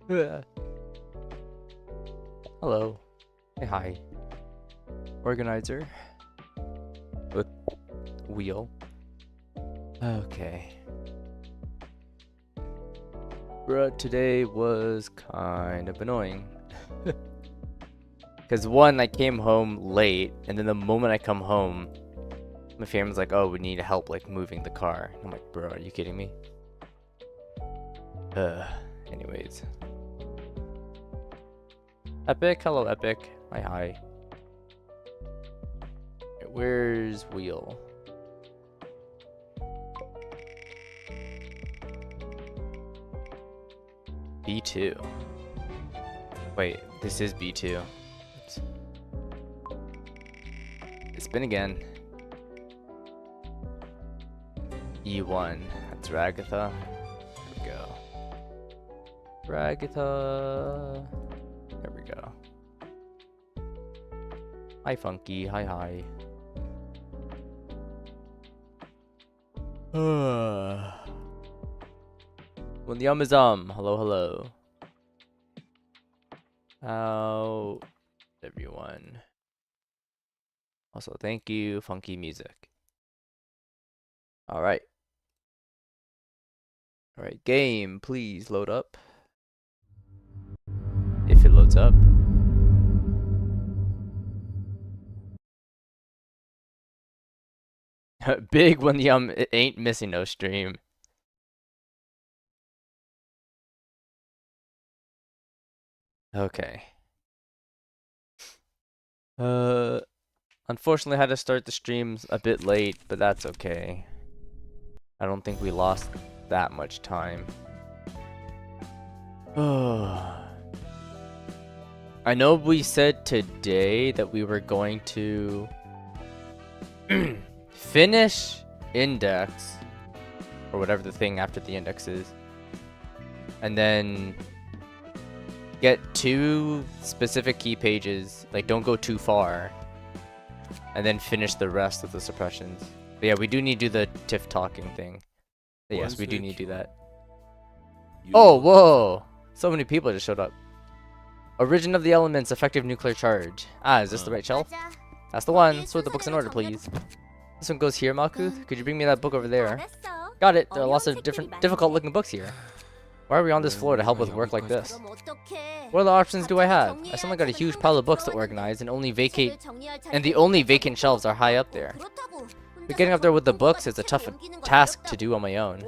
Hello. Hey, hi. Organizer. With wheel. Okay. Bruh, today was kind of annoying. Because one, I came home late, and then the moment I come home, my family's like, oh, we need help, like, moving the car. I'm like, bro, are you kidding me? Anyways. Epic, hello, Epic. Hi, hi. Where's Wheel? B2. Wait, this is B2. Oops. Spin again. E1. That's Ragatha. There we go. Ragatha. There we go. Hi, Funky. Hi, hi. When the is hello, hello. How everyone. Also, thank you, Funky Music. Alright. Alright, game, please load up. If it loads up. Big when the it ain't missing no stream. Okay. Unfortunately I had to start the streams a bit late, but that's okay. I don't think we lost that much time. I know we said today that we were going to finish index, or whatever the thing after the index is, and then get 2 specific key pages, like don't go too far, and then finish the rest of the suppressions. But yeah, we do need to do the TIFF talking thing. But yes, we do need to do that. Oh, whoa! So many people just showed up. Origin of the elements, effective nuclear charge. Ah, is this the right shelf? That's the one. Sort the books in order, please. This one goes here, Malkuth. Could you bring me that book over there? Got it. There are lots of difficult looking books here. Why are we on this floor to help with work like this? What other options do I have? I suddenly got a huge pile of books to organize and the only vacant shelves are high up there. But getting up there with the books is a tough task to do on my own.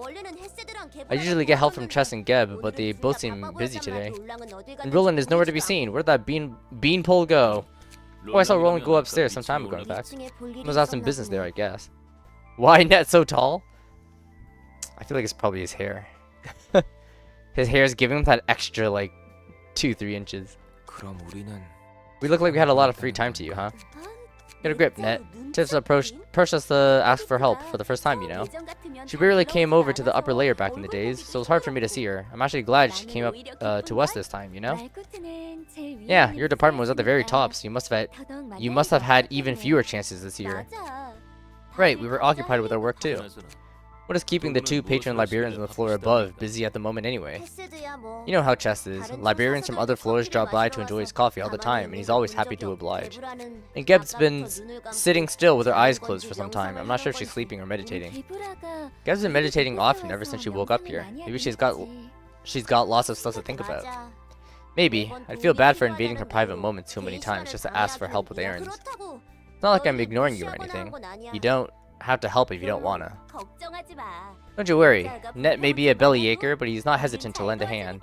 I usually get help from Chess and Geb, but they both seem busy today. And Roland is nowhere to be seen. Where'd that beanpole go? Oh, I saw Roland go upstairs some time ago, in fact. He must have some business there, I guess. Why Net so tall? I feel like it's probably his hair. His hair is giving him that extra, like, 2-3 inches. We look like we had a lot of free time to you, huh? Get a grip, Net. Tiff's approached us to ask for help for the first time, you know. She rarely came over to the upper layer back in the days, so it was hard for me to see her. I'm actually glad she came up to us this time, you know? Yeah, your department was at the very top, so you must have had even fewer chances this year. Right, we were occupied with our work too. What is keeping the 2 patron librarians on the floor above busy at the moment anyway? You know how Chess is. Librarians from other floors drop by to enjoy his coffee all the time, and he's always happy to oblige. And Geb's been sitting still with her eyes closed for some time. I'm not sure if she's sleeping or meditating. Geb's been meditating often ever since she woke up here. Maybe she's got lots of stuff to think about. Maybe. I'd feel bad for invading her private moments too many times just to ask for help with errands. It's not like I'm ignoring you or anything. You don't have to help if you don't wanna. Don't you worry. Net may be a bellyacre, but he's not hesitant to lend a hand.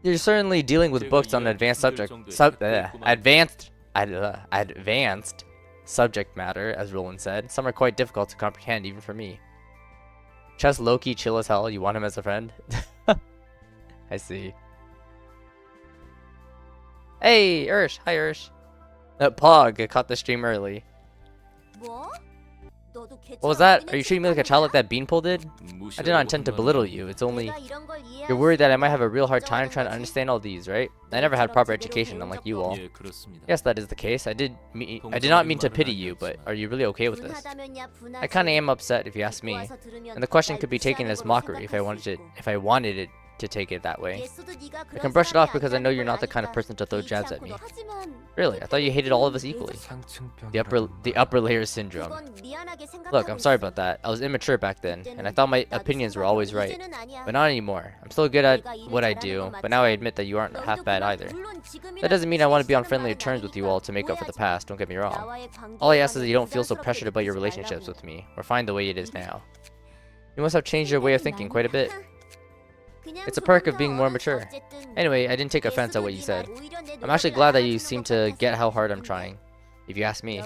You're certainly dealing with books on advanced advanced subject matter, as Roland said. Some are quite difficult to comprehend, even for me. Chess Loki, chill as hell. You want him as a friend? I see. Hey, Ursh. Hi, Ursh. Pog, I caught the stream early. What was that? Are you treating me like a child like that beanpole did? I did not intend to belittle you. It's only... You're worried that I might have a real hard time trying to understand all these, right? I never had proper education, unlike you all. Yes, that is the case. I did not mean to pity you, but are you really okay with this? I kinda am upset, if you ask me. And the question could be taken as mockery if I wanted it to take it that way. I can brush it off because I know you're not the kind of person to throw jabs at me. Really, I thought you hated all of us equally. The upper layer syndrome. Look, I'm sorry about that. I was immature back then, and I thought my opinions were always right. But not anymore. I'm still good at what I do, but now I admit that you aren't half bad either. That doesn't mean I want to be on friendly terms with you all to make up for the past, don't get me wrong. All I ask is that you don't feel so pressured about your relationships with me, or fine the way it is now. You must have changed your way of thinking quite a bit. It's a perk of being more mature. Anyway, I didn't take offense at what you said. I'm actually glad that you seem to get how hard I'm trying, if you ask me.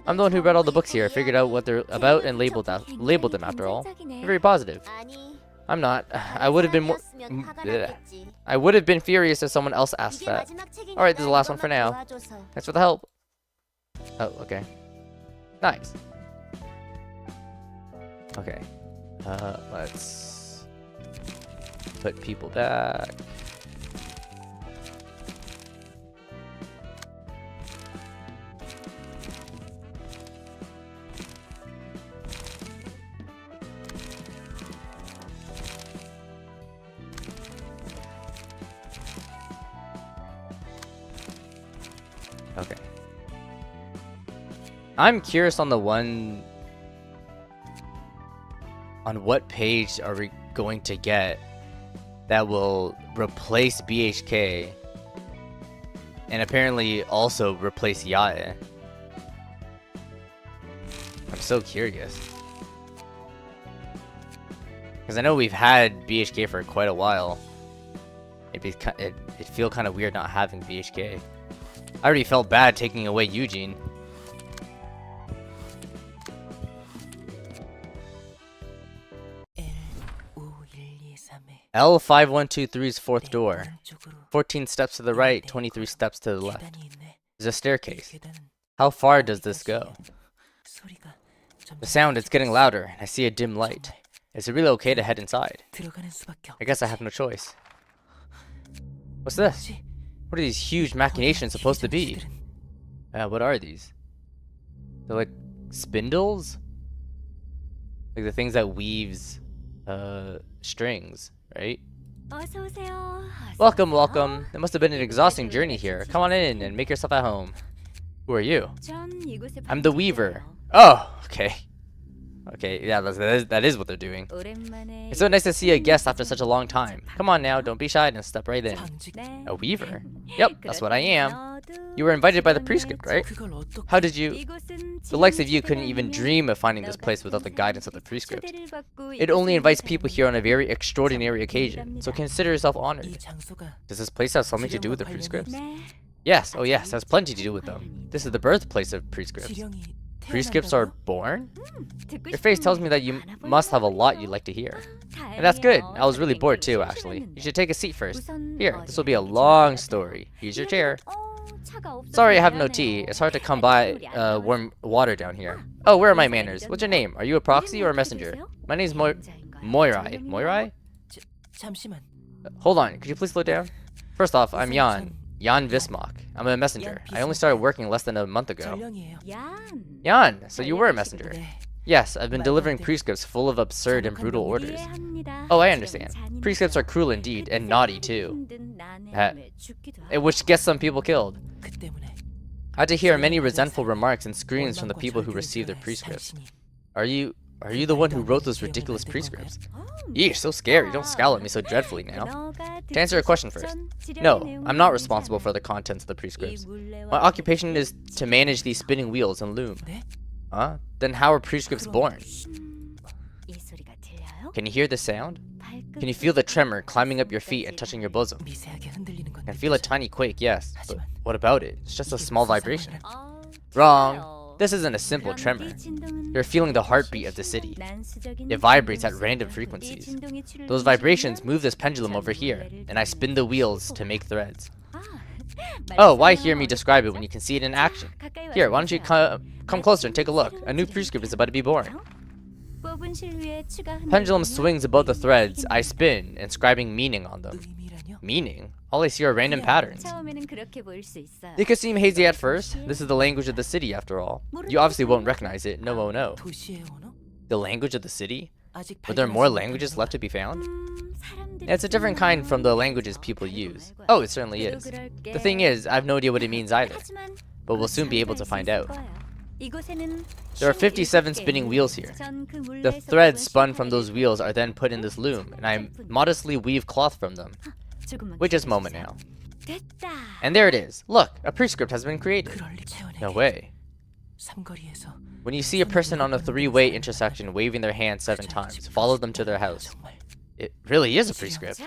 I'm the one who read all the books here, figured out what they're about, and labeled them after all. You're very positive. I'm not. I would have been more... I would have been furious if someone else asked that. Alright, this is the last one for now. Thanks for the help. Oh, okay. Nice. Okay. Let's put people back. Okay. I'm curious on the one... On what page are we going to get that will replace BHK and apparently also replace Yae? I'm so curious. Because I know we've had BHK for quite a while. It'd feel kind of weird not having BHK. I already felt bad taking away Eugene. L5123's fourth door. 14 steps to the right, 23 steps to the left. There's a staircase. How far does this go? The sound is getting louder, and I see a dim light. Is it really okay to head inside? I guess I have no choice. What's this? What are these huge machinations supposed to be? What are these? They're like spindles? Like the things that weaves strings, right? Welcome, welcome. It must have been an exhausting journey here. Come on in and make yourself at home. Who are you? I'm the Weaver. Oh, okay. Okay, yeah, that is what they're doing. It's so nice to see a guest after such a long time. Come on now, don't be shy and step right in. A Weaver? Yep, that's what I am. You were invited by the prescript, right? How did you... The likes of you couldn't even dream of finding this place without the guidance of the prescript. It only invites people here on a very extraordinary occasion, so consider yourself honored. Does this place have something to do with the prescripts? Yes, oh yes, it has plenty to do with them. This is the birthplace of prescripts. Prescripts are born? Your face tells me that you must have a lot you'd like to hear. And that's good. I was really bored too, actually. You should take a seat first. Here, this will be a long story. Here's your chair. Sorry I have no tea. It's hard to come by warm water down here. Oh, where are my manners? What's your name? Are you a proxy or a messenger? My name's Moirai. Moirai? Hold on, could you please slow down? First off, I'm Jan Vismach. I'm a messenger. I only started working less than a month ago. Jan, so you were a messenger. Yes, I've been delivering prescripts full of absurd and brutal orders. Oh, I understand. Prescripts are cruel indeed, and naughty too. Which gets some people killed. I had to hear many resentful remarks and screams from the people who received their prescripts. Are you the one who wrote those ridiculous prescripts? Yeesh, so scary. Don't scowl at me so dreadfully now. To answer your question first. No, I'm not responsible for the contents of the prescripts. My occupation is to manage these spinning wheels and loom. Huh? Then how are prescripts born? Can you hear the sound? Can you feel the tremor climbing up your feet and touching your bosom? I can feel a tiny quake, yes. But what about it? It's just a small vibration. Wrong. This isn't a simple tremor. You're feeling the heartbeat of the city. It vibrates at random frequencies. Those vibrations move this pendulum over here, and I spin the wheels to make threads. Oh, why hear me describe it when you can see it in action? Here, why don't you come closer and take a look. A new prescript is about to be born. Pendulum swings above the threads I spin, inscribing meaning on them. Meaning? All I see are random patterns. It could seem hazy at first. This is the language of the city, after all. You obviously won't recognize it. No, oh no. The language of the city? Are there more languages left to be found? Yeah, it's a different kind from the languages people use. Oh, it certainly is. The thing is, I have no idea what it means either, but we'll soon be able to find out. There are 57 spinning wheels here. The threads spun from those wheels are then put in this loom, and I modestly weave cloth from them. Wait just a moment now. And there it is. Look, a prescript has been created. No way. When you see a person on a three-way intersection waving their hand 7 times, follow them to their house. It really is a prescript.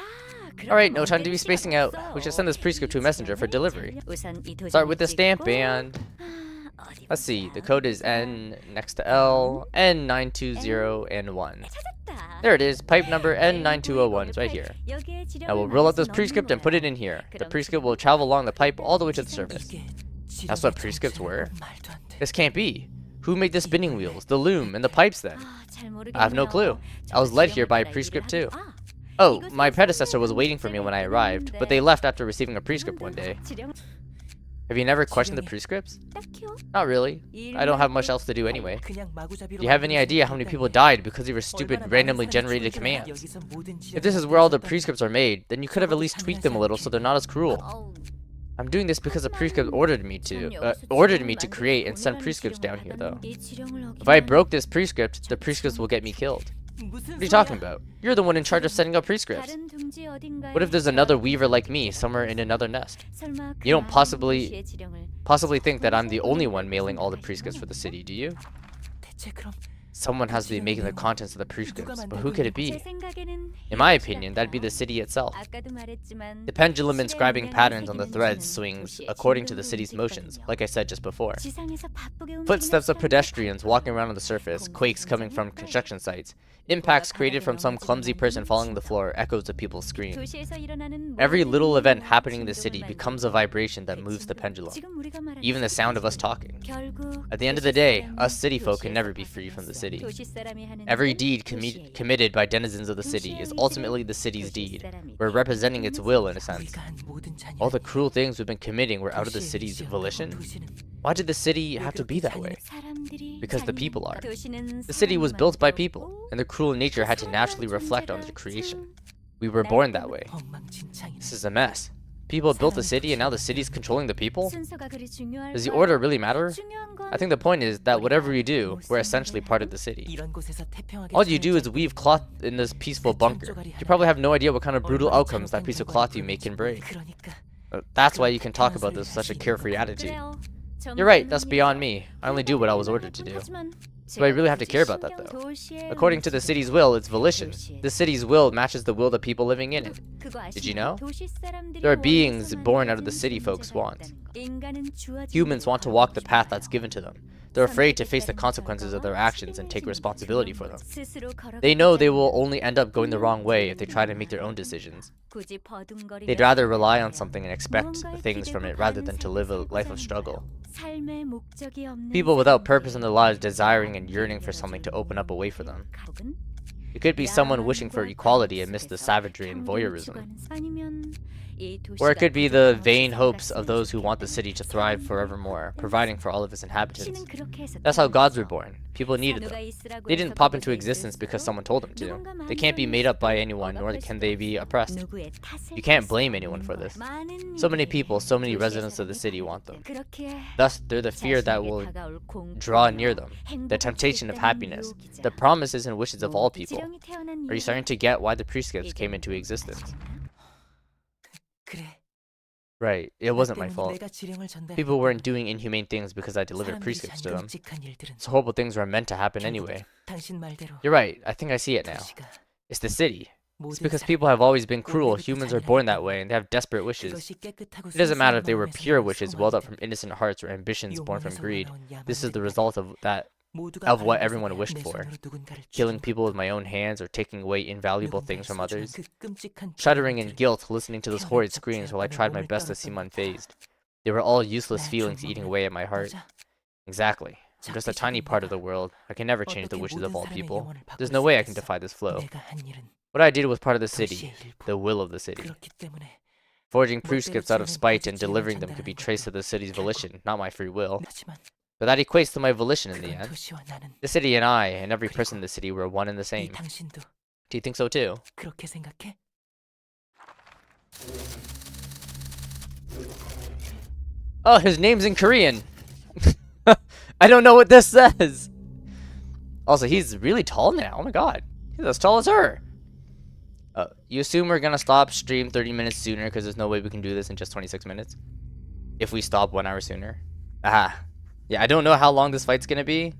Alright, no time to be spacing out. We should send this prescript to a messenger for delivery. Start with the stamp and... Let's see, the code is N next to L, N920 and 1. There it is, pipe number N9201 is right here. Now we'll roll out this prescript and put it in here. The prescript will travel along the pipe all the way to the surface. That's what prescripts were? This can't be. Who made the spinning wheels, the loom, and the pipes then? I have no clue. I was led here by a prescript too. Oh, my predecessor was waiting for me when I arrived, but they left after receiving a prescript one day. Have you never questioned the prescripts? Not really. I don't have much else to do anyway. Do you have any idea how many people died because of your stupid randomly generated commands? If this is where all the prescripts are made, then you could have at least tweaked them a little so they're not as cruel. I'm doing this because a prescript ordered me to create and send prescripts down here though. If I broke this prescript, the prescripts will get me killed. What are you talking about? You're the one in charge of setting up prescripts. What if there's another weaver like me somewhere in another nest? You don't possibly think that I'm the only one mailing all the prescripts for the city, do you? Someone has to be making the contents of the prescripts, but who could it be? In my opinion, that'd be the city itself. The pendulum inscribing patterns on the threads swings according to the city's motions, like I said just before. Footsteps of pedestrians walking around on the surface, quakes coming from construction sites, impacts created from some clumsy person falling on the floor, echoes of people's screams. Every little event happening in the city becomes a vibration that moves the pendulum, even the sound of us talking. At the end of the day, us city folk can never be free from the city. Every deed committed by denizens of the city is ultimately the city's deed. We're representing its will in a sense. All the cruel things we've been committing were out of the city's volition? Why did the city have to be that way? Because the people are. The city was built by people, and their cruel nature had to naturally reflect on their creation. We were born that way. This is a mess. People built the city and now the city's controlling the people? Does the order really matter? I think the point is that whatever you do, we're essentially part of the city. All you do is weave cloth in this peaceful bunker. You probably have no idea what kind of brutal outcomes that piece of cloth you make can bring. That's why you can talk about this with such a carefree attitude. You're right, that's beyond me. I only do what I was ordered to do. Do I really have to care about that, though? According to the city's will, it's volition. The city's will matches the will of the people living in it. Did you know? There are beings born out of the city folks' wants. Humans want to walk the path that's given to them. They're afraid to face the consequences of their actions and take responsibility for them. They know they will only end up going the wrong way if they try to make their own decisions. They'd rather rely on something and expect things from it rather than to live a life of struggle. People without purpose in their lives desiring and yearning for something to open up a way for them. It could be someone wishing for equality amidst the savagery and voyeurism. Or it could be the vain hopes of those who want the city to thrive forevermore, providing for all of its inhabitants. That's how gods were born. People needed them. They didn't pop into existence because someone told them to. They can't be made up by anyone, nor can they be oppressed. You can't blame anyone for this. So many people, so many residents of the city want them. Thus, they're the fear that will draw near them, the temptation of happiness, the promises and wishes of all people. Are you starting to get why the prescripts came into existence? Right, it wasn't my fault. People weren't doing inhumane things because I delivered prescripts to them. So horrible things were meant to happen anyway. You're right, I think I see it now. It's the city. It's because people have always been cruel, humans are born that way, and they have desperate wishes. It doesn't matter if they were pure wishes welled up from innocent hearts or ambitions born from greed. This is the result of what everyone wished for. Killing people with my own hands or taking away invaluable things from others. Shuddering in guilt, listening to those horrid screams while I tried my best to seem unfazed. They were all useless feelings eating away at my heart. Exactly. I'm just a tiny part of the world. I can never change the wishes of all people. There's no way I can defy this flow. What I did was part of the city, the will of the city. Forging prescripts out of spite and delivering them could be traced to the city's volition, not my free will. But that equates to my volition in the end. The city and I, and every person in the city, were one and the same. Do you think so too? Oh, his name's in Korean. I don't know what this says. Also, he's really tall now. Oh my god. He's as tall as her. You assume we're gonna stop stream 30 minutes sooner because there's no way we can do this in just 26 minutes? If we stop 1 hour sooner? Ah. Yeah, I don't know how long this fight's gonna be.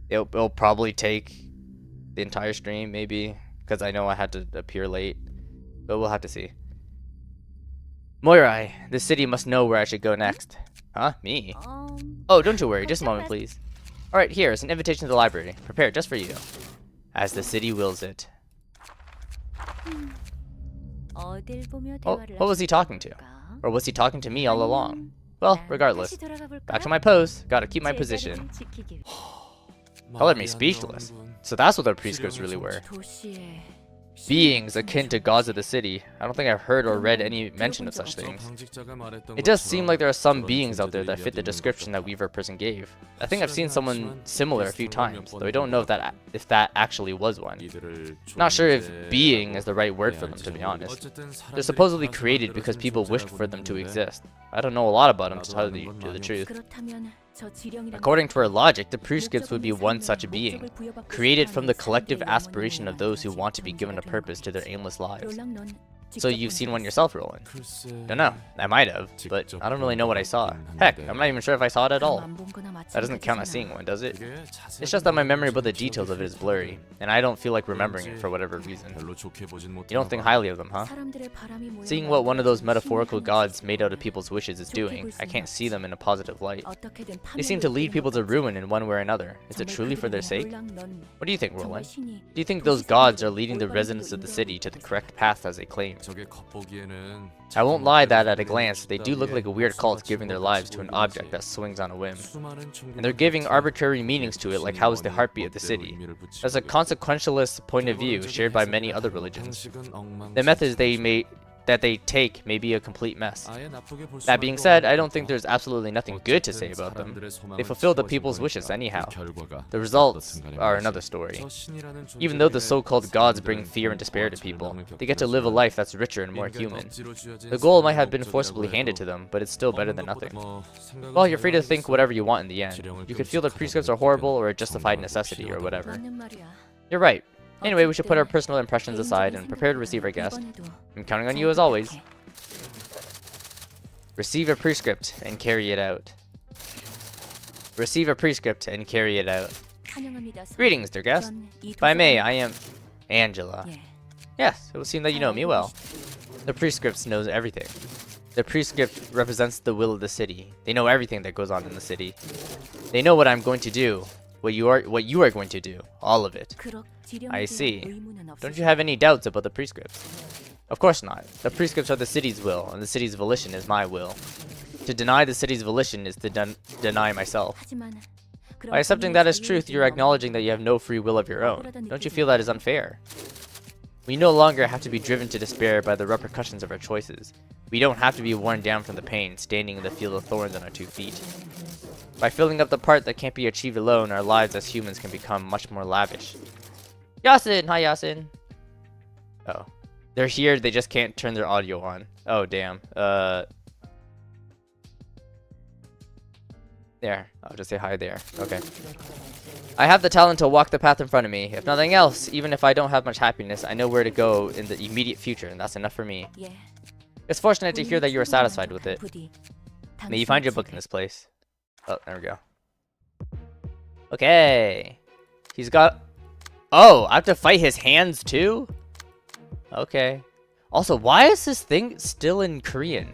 It'll probably take the entire stream, maybe. Because I know I had to appear late. But we'll have to see. Moirai, the city must know where I should go next. Huh? Me? Oh, don't you worry. Just a moment, please. Alright, here is an invitation to the library. Prepared just for you. As the city wills it. Oh, what was he talking to? Or was he talking to me all along? Well, regardless. Back to my post. Gotta keep my position. Colored me speechless. So that's what their prescripts really were. Beings akin to gods of the city. I don't think I've heard or read any mention of such things. It does seem like there are some beings out there that fit the description that Weaver person gave. I think I've seen someone similar a few times, though I don't know if that actually was one. Not sure if being is the right word for them, to be honest. They're supposedly created because people wished for them to exist. I don't know a lot about them, to tell you the truth. According to our logic, the prescripts would be one such being, created from the collective aspiration of those who want to be given a purpose to their aimless lives. So you've seen one yourself, Roland? Don't know. I might have, but I don't really know what I saw. Heck, I'm not even sure if I saw it at all. That doesn't count as seeing one, does it? It's just that my memory about the details of it is blurry, and I don't feel like remembering it for whatever reason. You don't think highly of them, huh? Seeing what one of those metaphorical gods made out of people's wishes is doing, I can't see them in a positive light. They seem to lead people to ruin in one way or another. Is it truly for their sake? What do you think, Roland? Do you think those gods are leading the residents of the city to the correct path as they claim? I won't lie that at a glance, they do look like a weird cult giving their lives to an object that swings on a whim. And they're giving arbitrary meanings to it, like how is the heartbeat of the city. That's a consequentialist point of view shared by many other religions. The methods that they take may be a complete mess. That being said, I don't think there's absolutely nothing good to say about them. They fulfill the people's wishes anyhow. The results are another story. Even though the so-called gods bring fear and despair to people, they get to live a life that's richer and more human. The goal might have been forcibly handed to them, but it's still better than nothing. Well, you're free to think whatever you want in the end. You could feel the prescripts are horrible or a justified necessity or whatever. You're right. Anyway, we should put our personal impressions aside and prepare to receive our guest. I'm counting on you as always. Receive a prescript and carry it out. Receive a prescript and carry it out. Greetings, dear guest. By May, I am Angela. Yes, it would seem that you know me well. The prescript knows everything. The prescript represents the will of the city. They know everything that goes on in the city. They know what I'm going to do. What you are going to do. All of it. I see. Don't you have any doubts about the prescripts? Of course not. The prescripts are the city's will, and the city's volition is my will. To deny the city's volition is to deny myself. By accepting that as truth, you're acknowledging that you have no free will of your own. Don't you feel that is unfair? We no longer have to be driven to despair by the repercussions of our choices. We don't have to be worn down from the pain, standing in the field of thorns on our 2 feet. By filling up the part that can't be achieved alone, our lives as humans can become much more lavish. Yasin! Hi, Yasin! Oh. They're here, they just can't turn their audio on. Oh, damn. There. I'll just say hi there. Okay. I have the talent to walk the path in front of me. If nothing else, even if I don't have much happiness, I know where to go in the immediate future, and that's enough for me. It's fortunate to hear that you are satisfied with it. May you find your book in this place. Oh, there we go. Okay. He's got... Oh, I have to fight his hands too? Okay. Also, why is this thing still in Korean?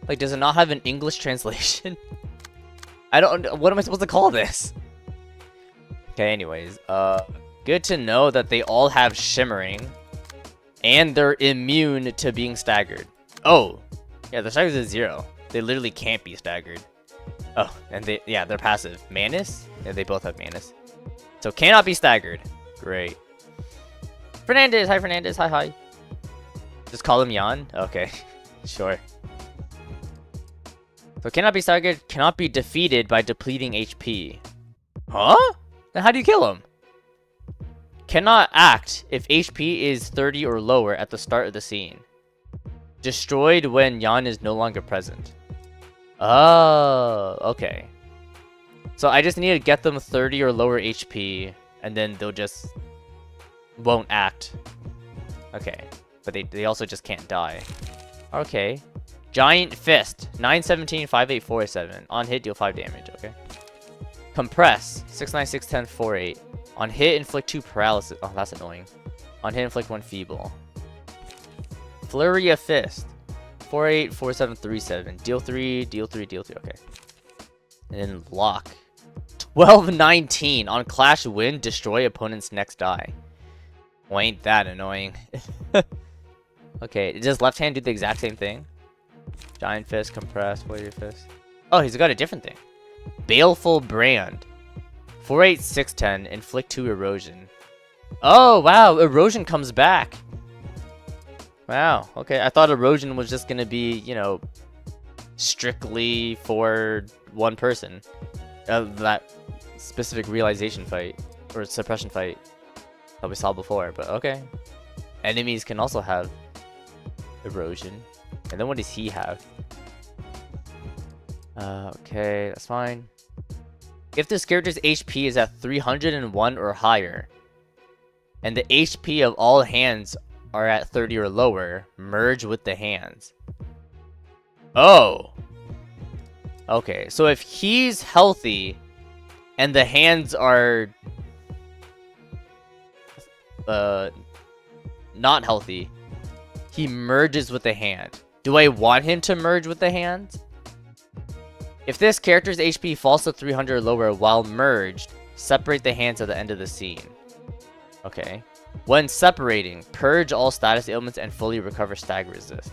Like, does it not have an English translation? I don't... What am I supposed to call this? Okay, anyways. Good to know that they all have shimmering. And they're immune to being staggered. Oh. Yeah, the stagger is 0. They literally can't be staggered. Oh, and they're passive. Manus? Yeah, they both have Manus. So cannot be staggered. Great. Fernandez! Hi, Fernandez. Hi. Just call him Jan? Okay. Sure. So cannot be staggered, cannot be defeated by depleting HP. Huh? Then how do you kill him? Cannot act if HP is 30 or lower at the start of the scene. Destroyed when Yan is no longer present. Oh, okay. So I just need to get them 30 or lower HP, and then they'll just won't act. Okay, but they also just can't die. Okay. Giant Fist, 917, 58447. On hit, deal 5 damage, okay. Compress, 696, 10, 48. On hit, inflict 2 paralysis. Oh, that's annoying. On hit, inflict 1 feeble. Flurry of Fist, 48, 47, 37. Deal 3, deal 3, deal 3, okay. And then Lock. 1219. On Clash Win, destroy opponent's next die. Well, ain't that annoying. Okay, does left hand do the exact same thing? Giant Fist, Compress, Flurry of Fist. Oh, he's got a different thing. Baleful Brand. 48610, inflict 2 erosion. Oh, wow, erosion comes back. Wow, okay, I thought erosion was just gonna be, you know, strictly for one person. That specific realization fight, or suppression fight that we saw before, but okay. Enemies can also have erosion. And then what does he have? Okay, that's fine. If this character's HP is at 301 or higher, and the HP of all hands are at 30 or lower, merge with the hands. Oh! Okay, so if he's healthy, and the hands are not healthy, he merges with the hand. Do I want him to merge with the hands? If this character's HP falls to 300 or lower while merged, separate the hands at the end of the scene. Okay. When separating, purge all status ailments and fully recover stag resist.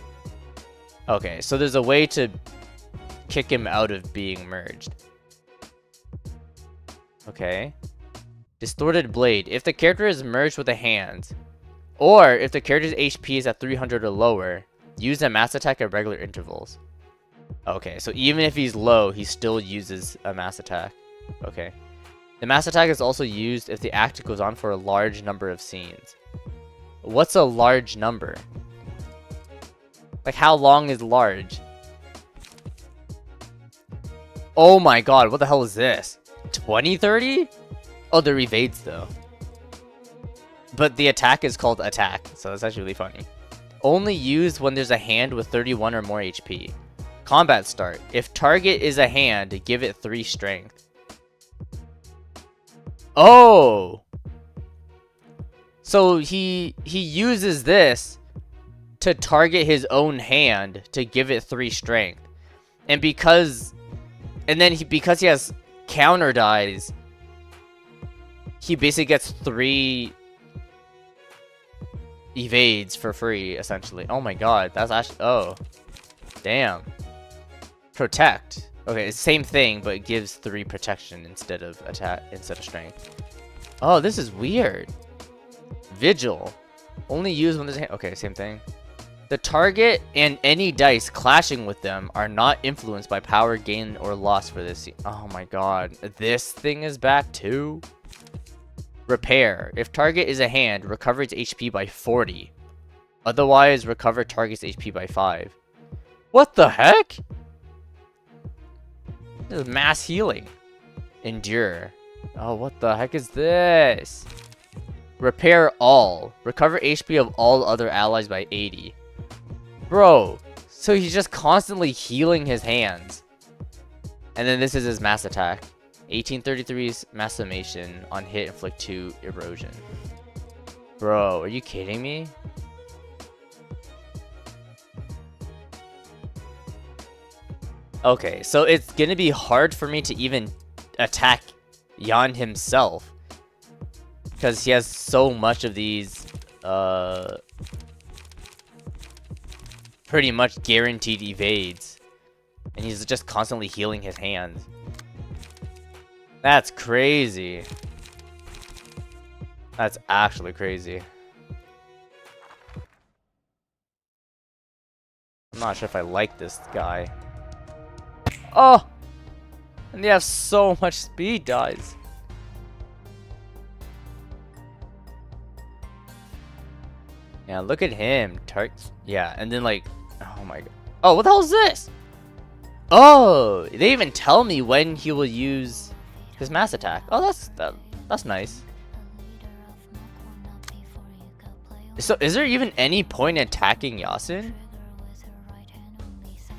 Okay, so there's a way to kick him out of being merged. Okay. Distorted Blade. If the character is merged with the hands, or if the character's HP is at 300 or lower, use a mass attack at regular intervals. Okay, so even if he's low, he still uses a mass attack. Okay. The mass attack is also used if the act goes on for a large number of scenes. What's a large number? Like, how long is large? Oh my god, what the hell is this? 2030? Oh, they're evades though. But the attack is called attack, so that's actually really funny. Only used when there's a hand with 31 or more HP. Combat start. If target is a hand, give it 3 strength. Oh! So he uses this to target his own hand to give it 3 strength. And because he has counter dies, he basically gets 3 evades for free, essentially. Oh my god, that's actually... Oh. Damn. Protect. Okay, it's same thing, but it gives 3 protection instead of attack, instead of strength. Oh, this is weird. Vigil. Only used when there's a hand... Okay, same thing. The target and any dice clashing with them are not influenced by power gain or loss for this. Oh my god. This thing is back too? Repair. If target is a hand, recover its HP by 40. Otherwise, recover target's HP by 5. What the heck? This is mass healing. Endure. Oh, what the heck is this? Repair all. Recover HP of all other allies by 80. Bro, so he's just constantly healing his hands. And then this is his mass attack. 1833's mass summation. On hit, inflict 2 erosion. Bro, are you kidding me? Okay, so it's gonna be hard for me to even attack Yan himself, because he has so much of these pretty much guaranteed evades, and he's just constantly healing his hands. That's crazy. That's actually crazy. I'm not sure if I like this guy. Oh! And they have so much speed dies. Yeah, look at him. Yeah, and then like Oh my god. Oh, what the hell is this? Oh, they even tell me when he will use his mass attack. Oh, that's nice. So, is there even any point in attacking Yasin?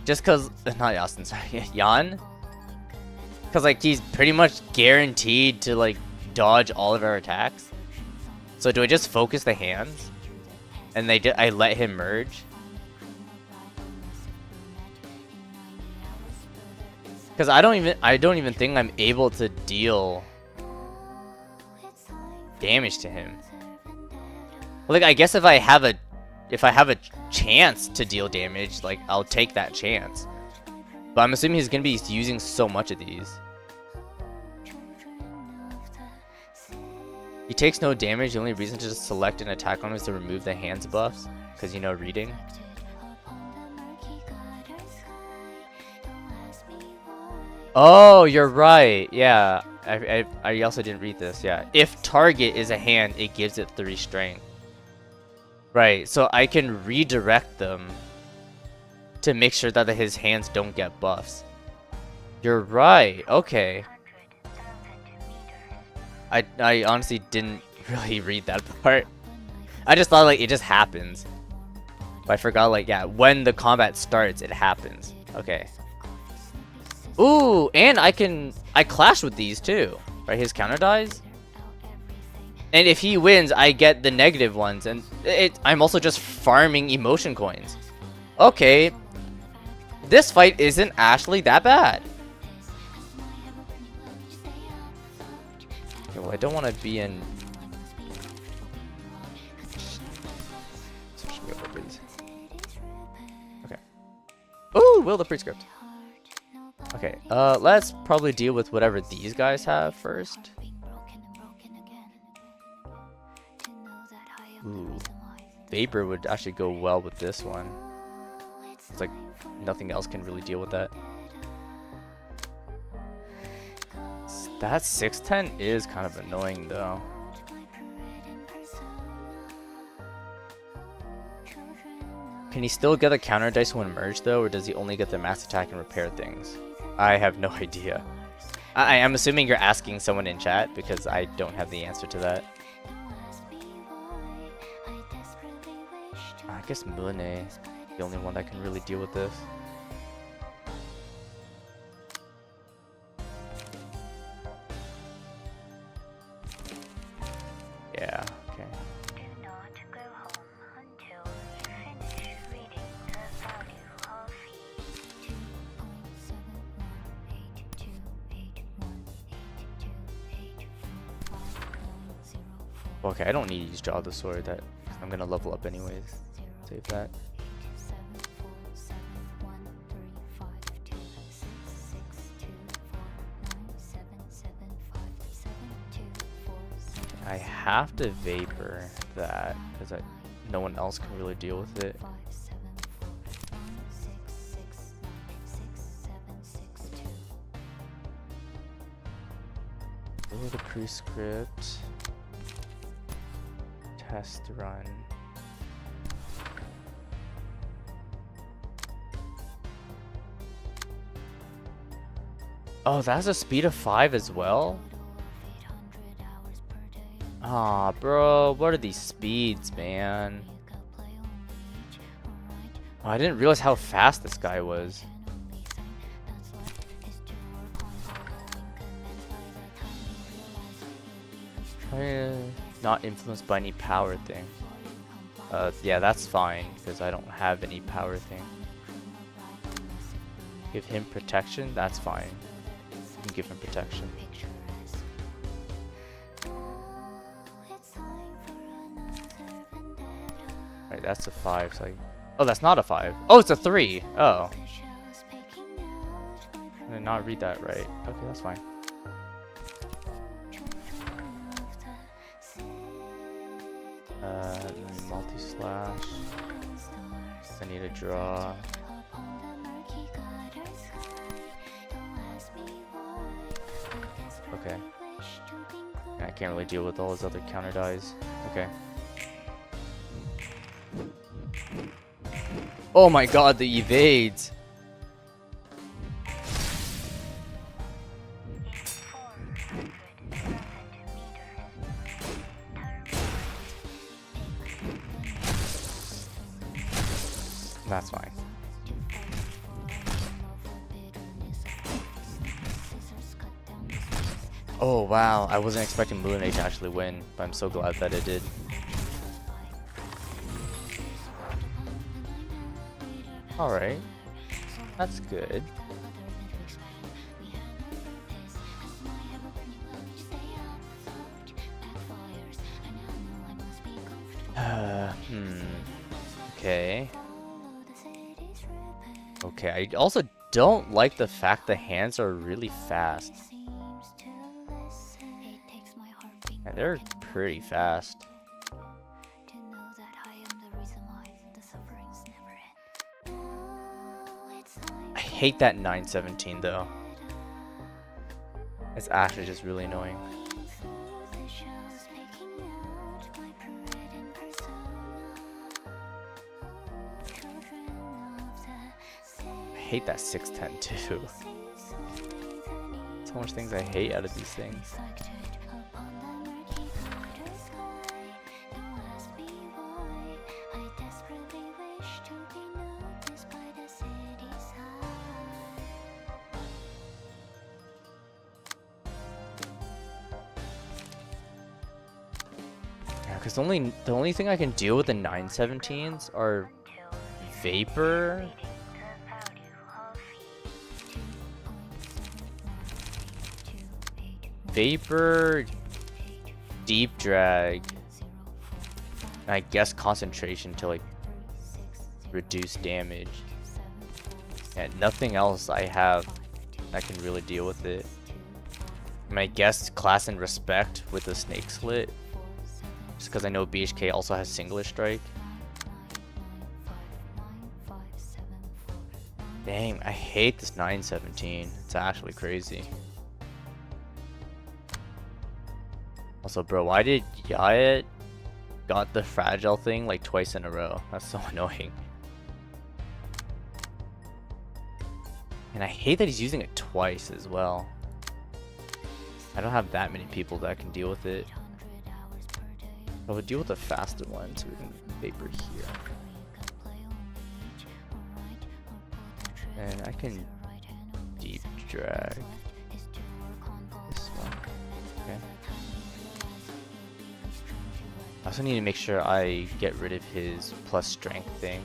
Just cause, not Yasin, sorry, Yan? Cause like he's pretty much guaranteed to like dodge all of our attacks. So do I just focus the hands, and I let him merge? Cause I don't even think I'm able to deal damage to him. Like, I guess if I have a chance to deal damage, like, I'll take that chance. But I'm assuming he's gonna be using so much of these. He takes no damage. The only reason to just select an attack on him is to remove the hands buffs, because you know reading. Oh, you're right. Yeah, I also didn't read this. Yeah, if target is a hand, it gives it 3 strength. Right, so I can redirect them to make sure that his hands don't get buffs. You're right. Okay. I honestly didn't really read that part. I just thought like it just happens. But I forgot like yeah, when the combat starts, it happens. Okay. Ooh, and I clash with these too. Right, his counter dies. And if he wins, I get the negative ones, and I'm also just farming emotion coins. Okay, this fight isn't actually that bad. Okay, well, I don't want to be in. Okay. Ooh, Will the Prescript. Okay, let's probably deal with whatever these guys have first. Ooh, Vapor would actually go well with this one. It's like nothing else can really deal with that. That 610 is kind of annoying though. Can he still get a counter dice when merged though, or does he only get the mass attack and repair things? I have no idea. I am assuming you're asking someone in chat because I don't have the answer to that. I guess Mune is the only one that can really deal with this. Yeah, okay. Do not go home until you finish reading the value of heat. Okay, I don't need to use Draw the Sword. That I'm gonna level up anyways. Save that. I have to Vapor that because no one else can really deal with it. Go to the Prescript. Test run. Oh, that's a speed of 5 as well? Aw, bro, what are these speeds, man? Oh, I didn't realize how fast this guy was. Not influenced by any power thing. Yeah, that's fine, because I don't have any power thing. Give him protection? That's fine. You can give him protection. Right, that's a 5, so oh, that's not a 5. Oh, it's a 3! Oh. I did not read that right. Okay, that's fine. Multi-slash. I need a draw. Okay. I can't really deal with all his other counter dies. Okay. Oh my god, the evades. That's fine. Oh wow, I wasn't expecting Moonade to actually win, but I'm so glad that it did. Alright, that's good. Okay. Okay, I also don't like the fact the hands are really fast. Yeah, they're pretty fast. I hate that 917 though. It's actually just really annoying. I hate that 610 too. So much things I hate out of these things. Because the only thing I can deal with the 917s are Vapor, Deep Drag, and I guess Concentration to like reduce damage. And nothing else I have that can really deal with it. I mean, I guess Class and Respect with the Snake Slit. Just because I know BHK also has Singular Strike. Dang, I hate this 917. It's actually crazy. Also, bro, why did Yayat got the fragile thing like twice in a row? That's so annoying. And I hate that he's using it twice as well. I don't have that many people that can deal with it. I would deal with the faster one, so we can Vapor here. And I can Deep Drag this one. Okay. I also need to make sure I get rid of his plus strength thing.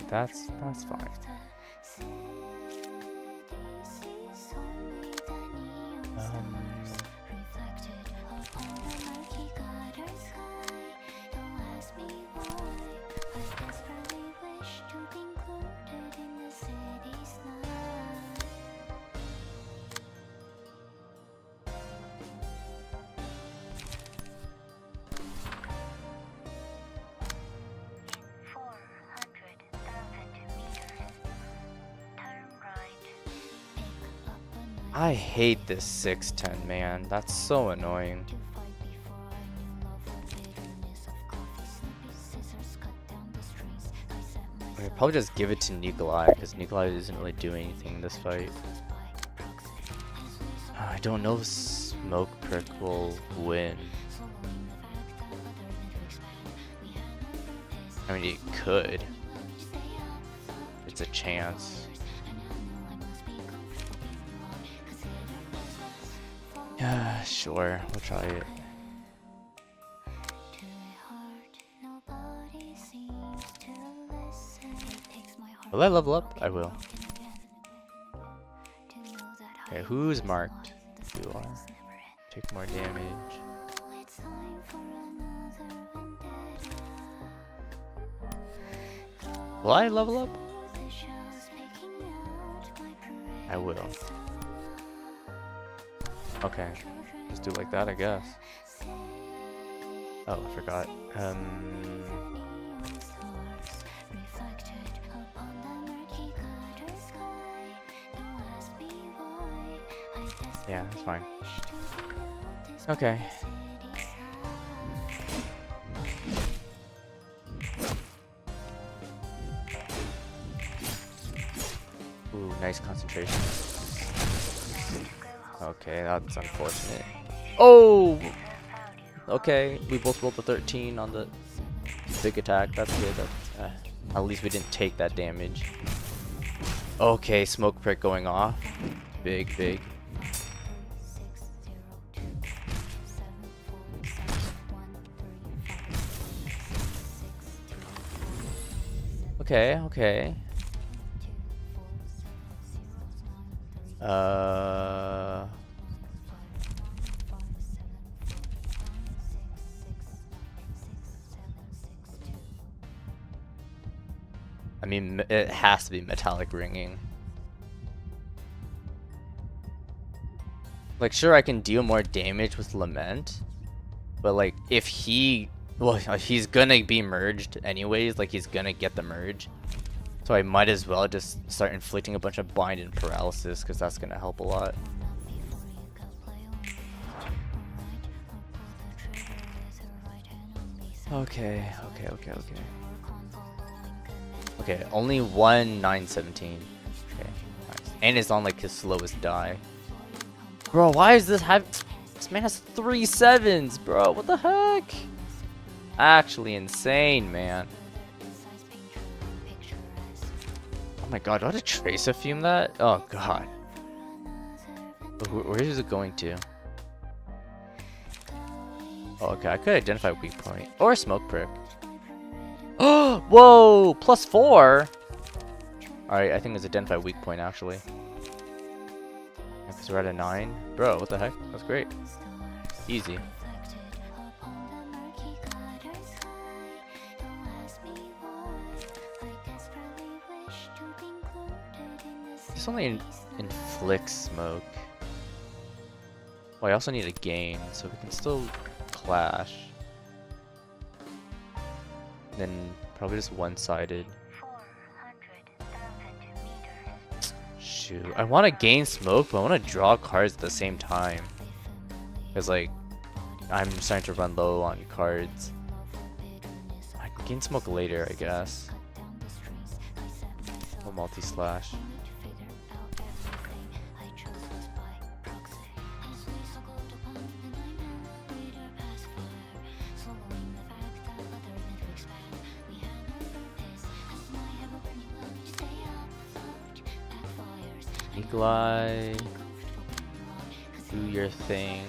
That's fine. I hate this 610, man. That's so annoying. I'd probably just give it to Nikolai, because Nikolai isn't really doing anything in this fight. I don't know if Smoke Prick will win. I mean, it could. It's a chance. Sure, we'll try it. Will I level up? I will. Okay, who's marked? You are. Take more damage. Will I level up? I will. Okay. Just do like that, I guess. Oh, I forgot. Yeah, that's fine. Okay. Ooh, nice concentration. Okay, that's unfortunate. Oh! Okay, we both rolled a 13 on the big attack. That's good. At least we didn't take that damage. Okay, smoke prick going off. Big, big. Okay, okay. I mean, it has to be metallic ringing. Like, sure, I can deal more damage with Lament, but like, if he, well, he's gonna be merged anyways. Like, he's gonna get the merge, so I might as well just start inflicting a bunch of bind and paralysis, because that's gonna help a lot. Okay, okay, okay, okay. Okay, only one 917. Okay, nice. And it's on like his slowest die. Bro, why is this this man has 3 sevens, bro. What the heck? Actually insane, man. Oh my god, do I have to trace a fume that? Oh god. Where is it going to? Oh, okay, I could identify weak point. Or a smoke prick. Oh, whoa, +4. Alright, I think it's identify weak point actually. Because we're at a 9. Bro, what the heck? That's great. Easy. This only inflicts smoke. Oh, I also need a gain, so we can still clash. Then probably just one-sided. Shoot, I want to gain smoke, but I want to draw cards at the same time. Because like, I'm starting to run low on cards. I can gain smoke later, I guess. We'll multi-slash. Eagle-Eye, do your thing.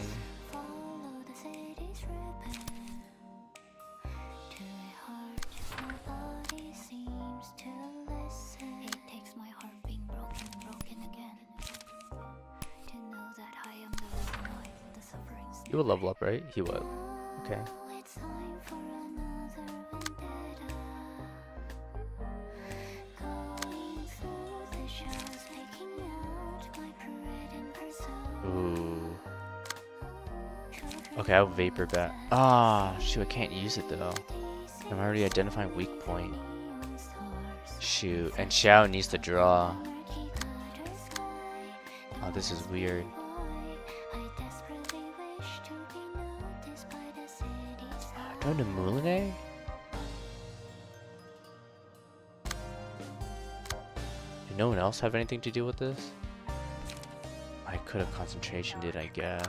He will level up, right? He will. Okay. Ooh. Okay, I'll vapor back. Ah, shoot, I can't use it though. I'm already identifying weak point. Shoot, and Xiao needs to draw. Oh, this is weird. Do I have to Moulinet? Did no one else have anything to do with this? I could have concentration did, I guess.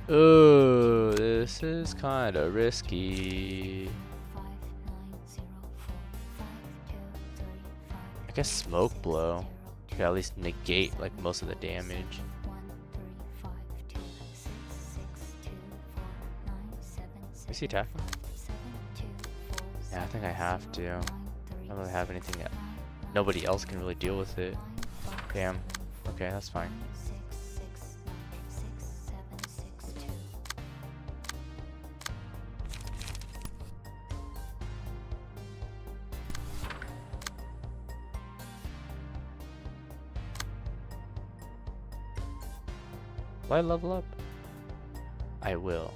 Ooh, this is kind of risky. I guess smoke blow could at least negate like most of the damage. Is he attacking? Yeah, I think I have to. I don't really have anything yet. Nobody else can really deal with it. Damn. Okay, that's fine. Will I level up? I will.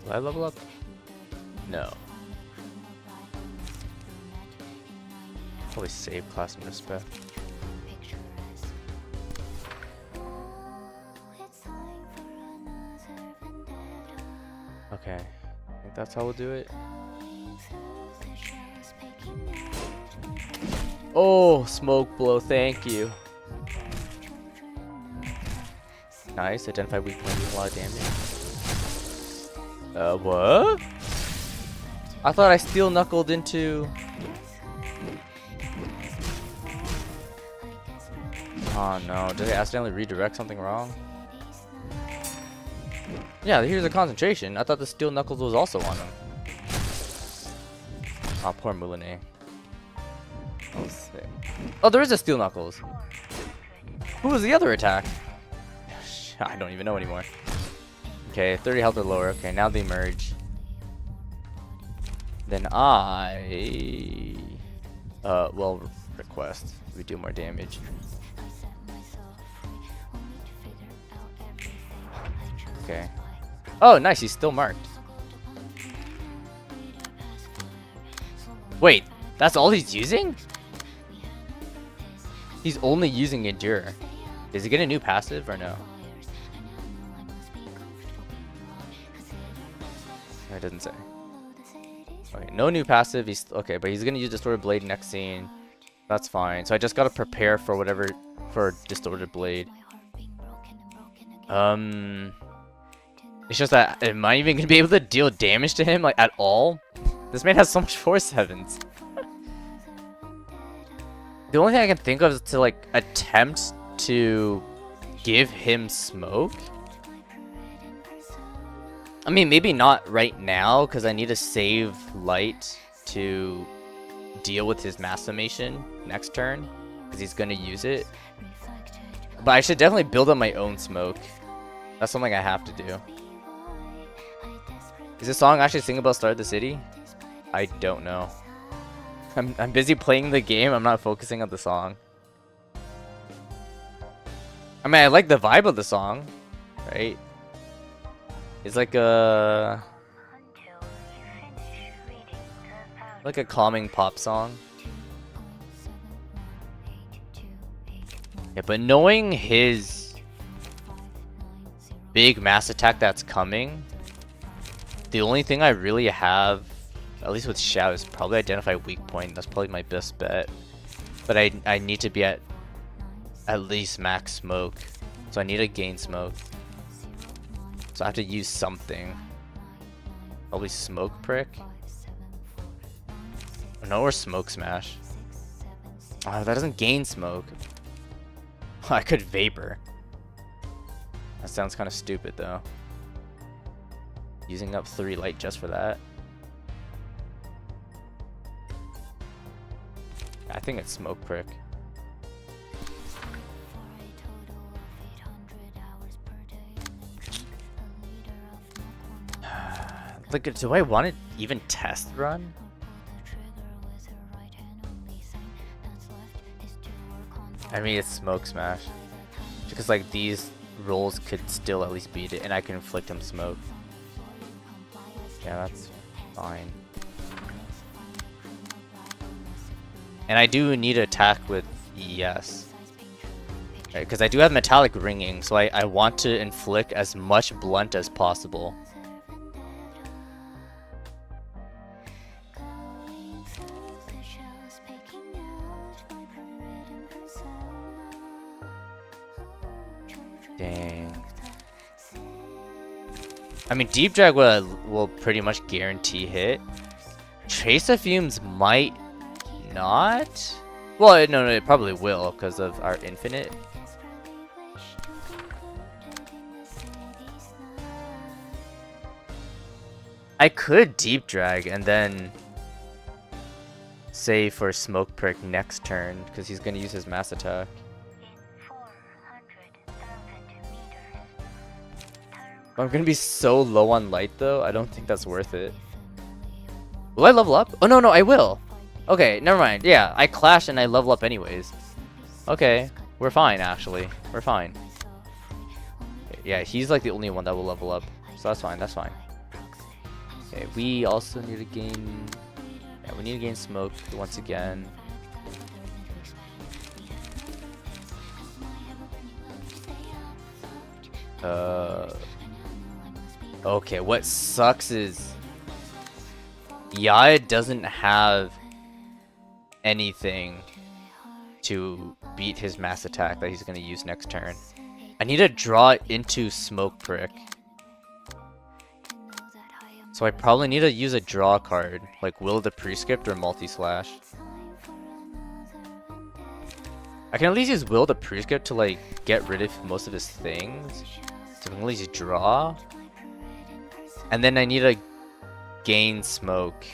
Will I level up? No. Probably save class and respect. Okay. I think that's how we'll do it. Oh, smoke blow, thank you. Nice, identify weak point, doing a lot of damage. What? I thought I steel knuckled into... Oh no, did I accidentally redirect something wrong? Yeah, here's a concentration. I thought the steel knuckles was also on him. Oh, poor Moulinet. Oh, sick. Oh, there is a steel knuckles. Who was the other attack? I don't even know anymore. Okay, 30 health or lower. Okay, now they merge. Then I... well, request. We do more damage. Okay. Oh, nice. He's still marked. Wait, that's all he's using? He's only using Endure. Does he get a new passive or no? It doesn't say. Okay, no new passive. He's okay, but he's gonna use Distorted Blade next scene. That's fine. So I just gotta prepare for whatever for Distorted Blade. It's just that am I even gonna be able to deal damage to him like at all? This man has so much Force Heavens. The only thing I can think of is to like attempt to give him smoke. I mean, maybe not right now because I need to save light to deal with his mass summation next turn because he's gonna use it. But I should definitely build up my own smoke. That's something I have to do. Is this song actually singable Start the City? I don't know. I'm busy playing the game. I'm not focusing on the song. I mean, I like the vibe of the song, right? It's like a calming pop song. Yeah, but knowing his big mass attack that's coming, the only thing I really have, at least with Shout, is probably identify weak point. That's probably my best bet. But I need to be at least max smoke. So I need to gain smoke. So I have to use something. Probably smoke prick. No, or smoke smash. Oh, that doesn't gain smoke. I could vapor. That sounds kind of stupid though. Using up 3 light just for that. I think it's smoke prick. Like, do I want to even test run? I mean, it's smoke smash. Because like these rolls could still at least beat it, and I can inflict him smoke. Yeah, that's fine. And I do need to attack with ES. Right, because I do have metallic ringing, so I want to inflict as much blunt as possible. Dang. I mean, Deep Drag will pretty much guarantee hit. Trace of Fumes might not. Well, no, it probably will because of our infinite. I could Deep Drag and then save for smoke prick next turn because he's gonna use his mass attack. In 400,000 meters. I'm gonna be so low on light though. I don't think that's worth it. Will I level up? Oh no, I will. Okay, never mind. Yeah, I clash and I level up anyways. Okay, we're fine actually. We're fine. Yeah, he's like the only one that will level up, so that's fine. That's fine. Okay, we also need to gain. Yeah, we need to gain smoke once again. Okay, what sucks is Yaya doesn't have anything to beat his mass attack that he's gonna use next turn. I need to draw it into smoke prick. So I probably need to use a draw card, like Will the Prescript or Multi-Slash. I can at least use Will the Prescript to like get rid of most of his things. So I can at least draw. And then I need to gain smoke.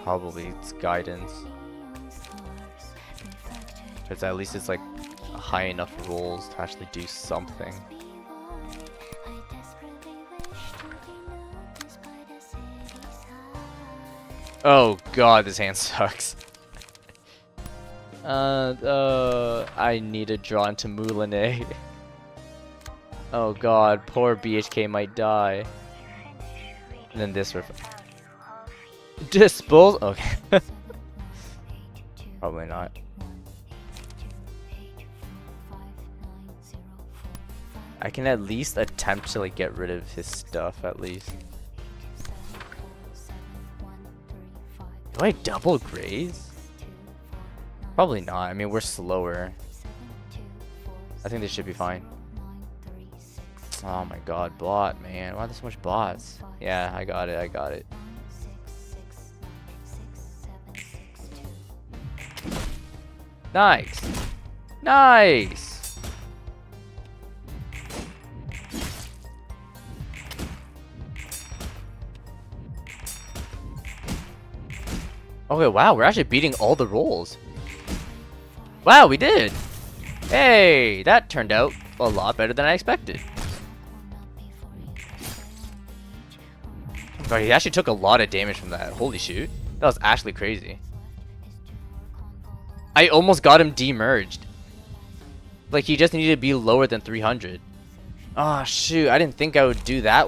Probably it's guidance. Because at least it's like high enough rolls to actually do something. Oh god, this hand sucks. I need to draw into Moulinet. Oh god, poor BHK might die. And then this dispose. Okay. Probably not. I can at least attempt to like get rid of his stuff at least. Do I double graze? Probably not. I mean, we're slower. I think this should be fine. Oh my god, bot, man. Why are there so much bots? Yeah, I got it. I got it. Nice. Nice. Okay, wow, we're actually beating all the rolls. Wow, we did. Hey, that turned out a lot better than I expected. God, he actually took a lot of damage from that. Holy shoot. That was actually crazy. I almost got him demerged. Like, he just needed to be lower than 300. Oh, shoot. I didn't think I would do that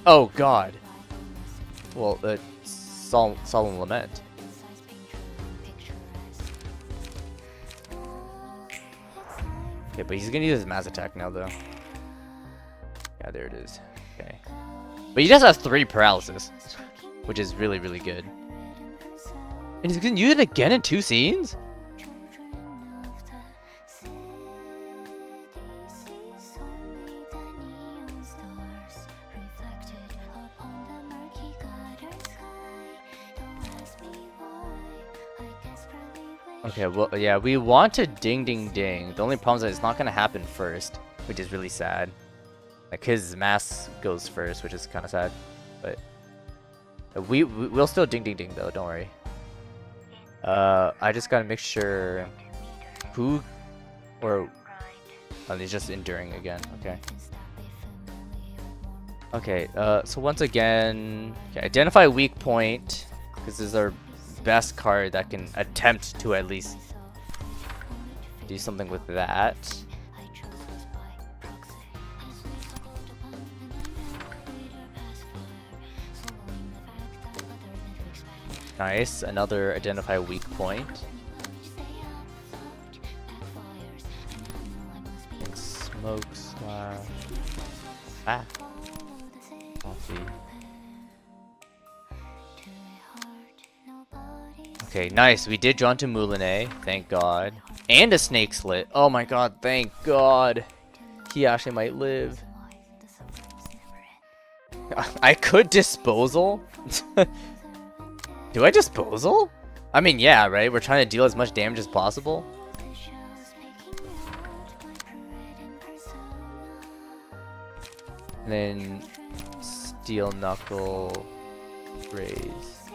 Oh, God. Well, Solemn Lament. Okay, but he's gonna use his mass attack now, though. Yeah, there it is. Okay. But he just has 3 paralysis, which is really, really good. And he's gonna use it again in 2 scenes? Okay, well, yeah, we want to ding ding ding. The only problem is that it's not gonna happen first, which is really sad. Like, his mass goes first, which is kind of sad. But we'll still ding ding ding though, don't worry. I just gotta make sure who or oh, he's just enduring again. Okay. Okay. So once again, okay, identify weak point, because this is our best card that can attempt to at least do something with that. Nice, another identify weak point. And smoke slash. Ah. Coffee. Okay, nice. We did draw into Moulinet, thank God. And a snake slit. Oh my god, thank God. He actually might live. I could disposal? Do I disposal? I mean, yeah, right? We're trying to deal as much damage as possible. And then Steel knuckle raise.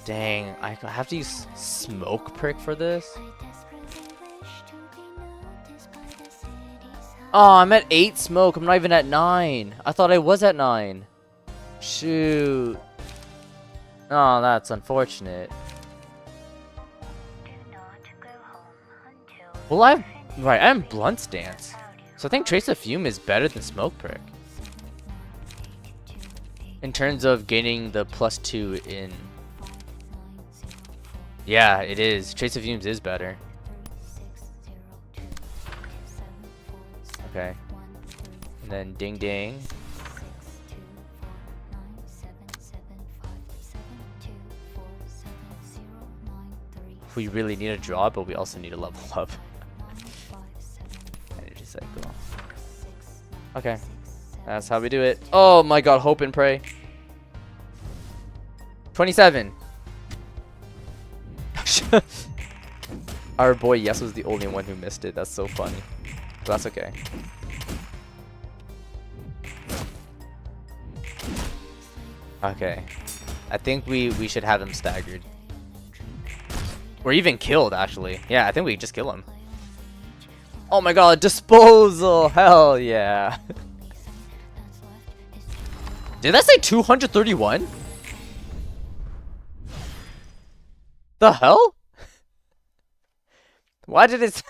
Dang, I have to use smoke prick for this? Oh, I'm at 8 smoke. I'm not even at 9. I thought I was at 9. Shoot. Oh, that's unfortunate. Well, I'm Blunt Stance. So I think Trace of Fume is better than Smoke Prick. In terms of gaining the +2 in. Yeah, it is. Trace of Fumes is better. Okay. And then Ding Ding. We really need a draw, but we also need a level up. Energy cycle. Okay. That's how we do it. Oh my god, hope and pray. 27. Our boy Yes was the only one who missed it. That's so funny. But that's okay. Okay. I think we should have him staggered. Or even killed, actually. Yeah, I think we just kill him. Oh my god, disposal! Hell yeah. Did that say 231? The hell? Why did it...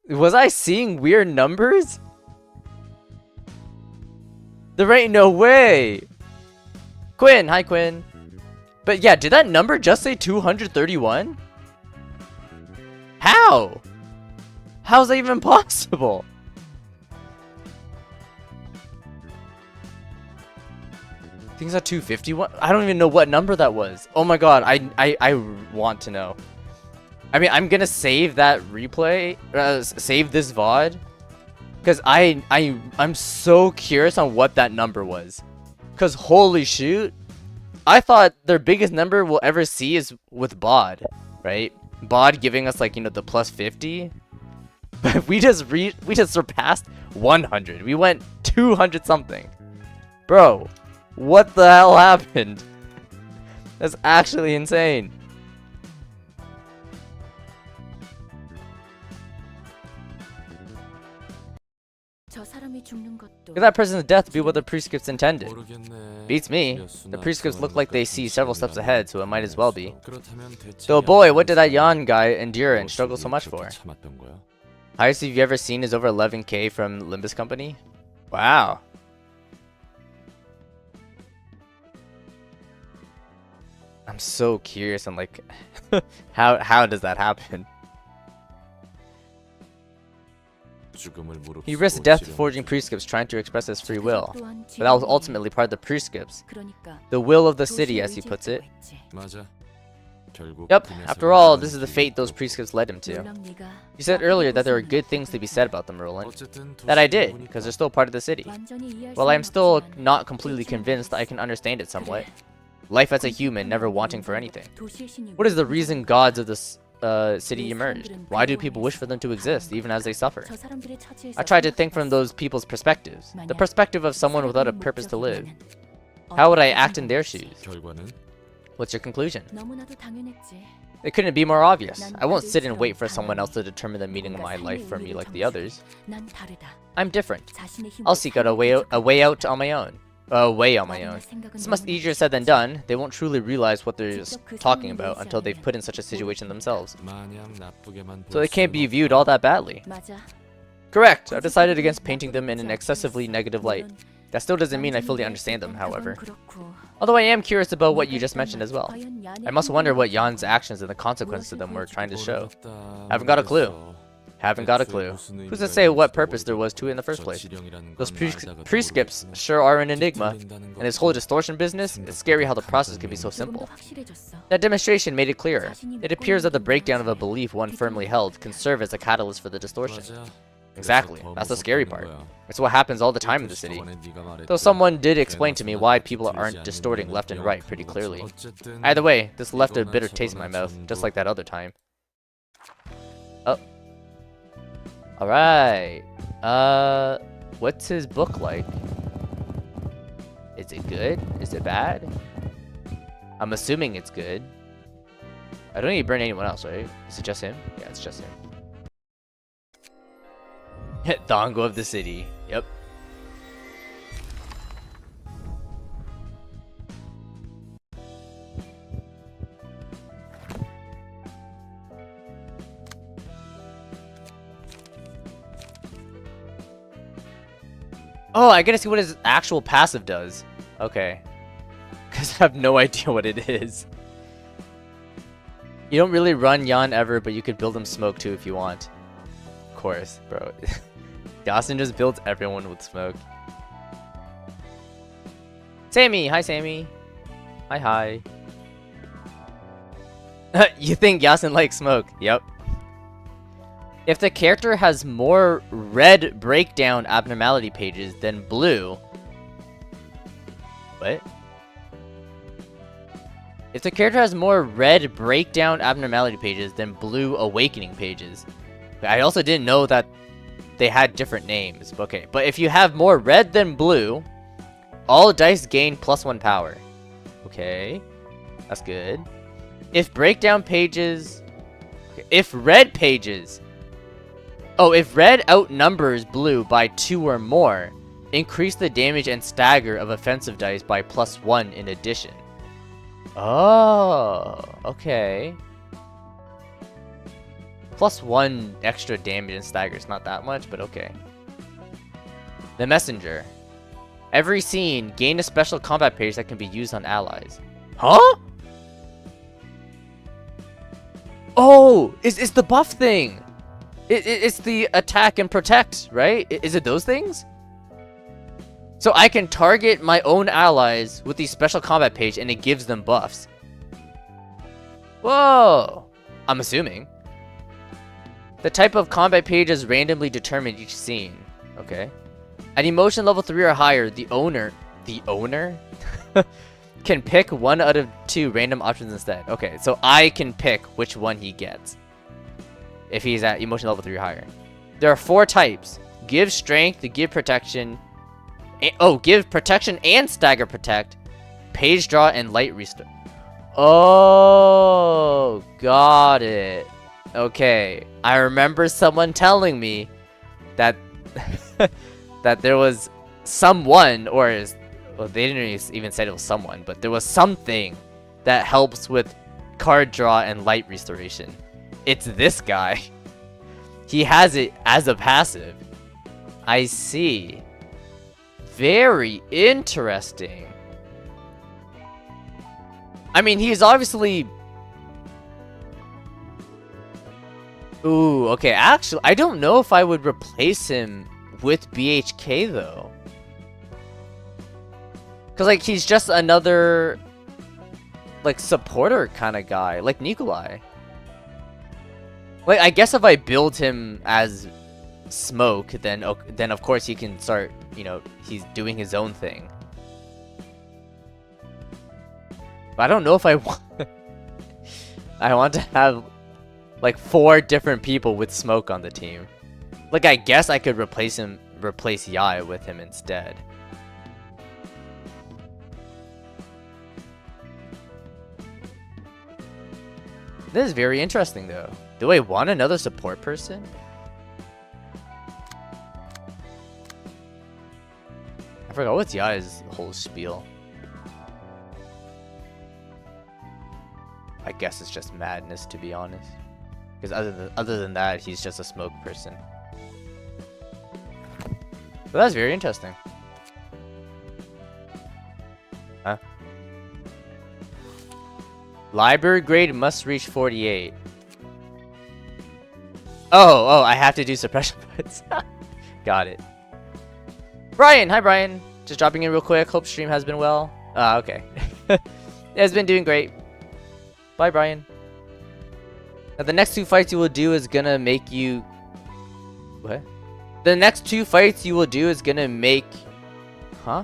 Was I seeing weird numbers? There ain't no way! Quinn! Hi, Quinn. But yeah, did that number just say 231? How? How's that even possible? I think it's at 251. I don't even know what number that was. Oh my god, I want to know. I mean, I'm gonna save that replay, save this VOD, because I'm so curious on what that number was. Cause holy shoot, I thought their biggest number we'll ever see is with BOD, right? BOD giving us like, you know, the +50, but we just surpassed 100. We went 200 something, bro. What the hell happened? That's actually insane. Could that person's death be what the prescripts intended? Beats me. The prescripts look like they see several steps ahead, so it might as well be. So boy, what did that Yan guy endure and struggle so much for? Highest you've ever seen is over 11k from Limbus Company? Wow. I'm so curious on like how does that happen? He risked death forging prescripts trying to express his free will, but that was ultimately part of the prescripts. The will of the city, as he puts it. Yep, after all, this is the fate those prescripts led him to. You said earlier that there were good things to be said about them, Roland. That I did, because they're still part of the city. While I am still not completely convinced, I can understand it somewhat. Life as a human, never wanting for anything. What is the reason gods of this city emerged? Why do people wish for them to exist, even as they suffer? I tried to think from those people's perspectives. The perspective of someone without a purpose to live. How would I act in their shoes? What's your conclusion? It couldn't be more obvious. I won't sit and wait for someone else to determine the meaning of my life for me like the others. I'm different. I'll seek out a way out on my own. It's much easier said than done. They won't truly realize what they're talking about until they've put in such a situation themselves. So they can't be viewed all that badly. Correct. I've decided against painting them in an excessively negative light. That still doesn't mean I fully understand them, however. Although I am curious about what you just mentioned as well. I must wonder what Jan's actions and the consequences of them were trying to show. Haven't got a clue. Haven't got a clue. Who's to say what purpose there was to it in the first place? Those prescripts sure are an enigma, and this whole distortion business, it's scary how the process can be so simple. That demonstration made it clearer. It appears that the breakdown of a belief one firmly held can serve as a catalyst for the distortion. Exactly, that's the scary part. It's what happens all the time in the city. Though someone did explain to me why people aren't distorting left and right pretty clearly. Either way, this left a bitter taste in my mouth, just like that other time. Oh. Alright. What's his book like? Is it good? Is it bad? I'm assuming it's good. I don't need to burn anyone else, right? Is it just him? Yeah, it's just him. Dango of the city. Yep. Oh, I gotta see what his actual passive does. Okay. Because I have no idea what it is. You don't really run Yan ever, but you could build him smoke too if you want. Of course, bro. Yasin just builds everyone with smoke. Sammy! Hi, Sammy. Hi, hi. You think Yasin likes smoke? Yep. If the character has more red breakdown abnormality pages than blue... What? If the character has more red breakdown abnormality pages than blue awakening pages... I also didn't know that they had different names. Okay, but if you have more red than blue, all dice gain +1 power. Okay, that's good. If breakdown pages... Okay, if red pages... Oh, if red outnumbers blue by 2 or more, increase the damage and stagger of offensive dice by +1 in addition. Oh, okay. +1 extra damage and stagger is not that much, but okay. The Messenger. Every scene, gain a special combat page that can be used on allies. Huh? Oh, it's the buff thing. It's the attack and protect, right? Is it those things? So I can target my own allies with the special combat page and it gives them buffs. Whoa! I'm assuming. The type of combat page is randomly determined each scene. Okay. At emotion level 3 or higher, the owner can pick 1 out of 2 random options instead. Okay, so I can pick which one he gets if he's at emotion level 3 or higher. There are 4 types. Give strength, give protection. Give protection and stagger protect. Page draw and light restore. Oh, got it. Okay, I remember someone telling me that that there was someone, or well, they didn't even say it was someone, but there was something that helps with card draw and light restoration. It's this guy. He has it as a passive. I see. Very interesting. I mean, he's obviously... Ooh, okay. Actually, I don't know if I would replace him with BHK, though. Because, like, he's just another, like, supporter kind of guy. Like Nikolai. Like, I guess if I build him as Smoke, then of course he can start, you know, he's doing his own thing. But I don't know if I want... I want to have, like, 4 different people with Smoke on the team. Like, I guess I could replace Yai with him instead. This is very interesting, though. Do I want another support person? I forgot what's Yai's whole spiel. I guess it's just madness, to be honest. Because other than that, he's just a smoke person. But that's very interesting. Huh? Library grade must reach 48. Oh, I have to do suppression puts. Got it. Brian! Hi, Brian. Just dropping in real quick. Hope stream has been well. Okay. It's been doing great. Bye, Brian. Now, the next 2 fights you will do is gonna make you... What? The next 2 fights you will do is gonna make... Huh?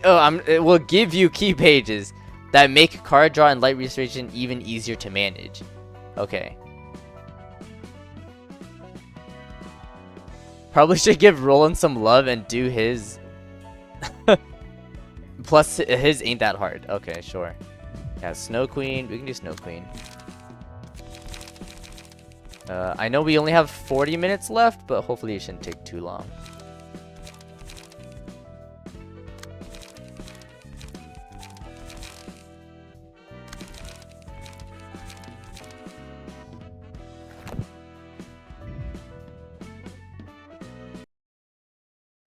Oh, it will give you key pages that make card draw and light restoration even easier to manage. Okay. Probably should give Roland some love and do his. Plus, his ain't that hard. Okay, sure. Yeah, Snow Queen. We can do Snow Queen. I know we only have 40 minutes left, but hopefully it shouldn't take too long.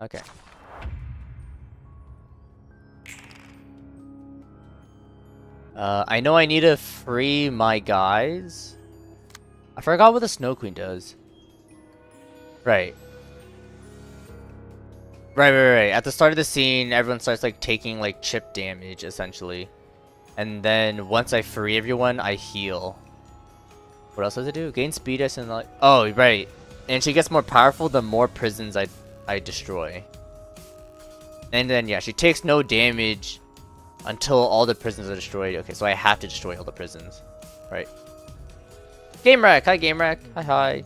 Okay. I know I need to free my guys. I forgot what the Snow Queen does. Right. Right. At the start of the scene, everyone starts like taking like chip damage essentially. And then once I free everyone, I heal. What else does it do? Gain speed and like oh right. And she gets more powerful the more prisons I destroy. And then yeah, she takes no damage until all the prisons are destroyed. Okay, so I have to destroy all the prisons. Right. Game Wreck! Hi Game Wreck! Hi.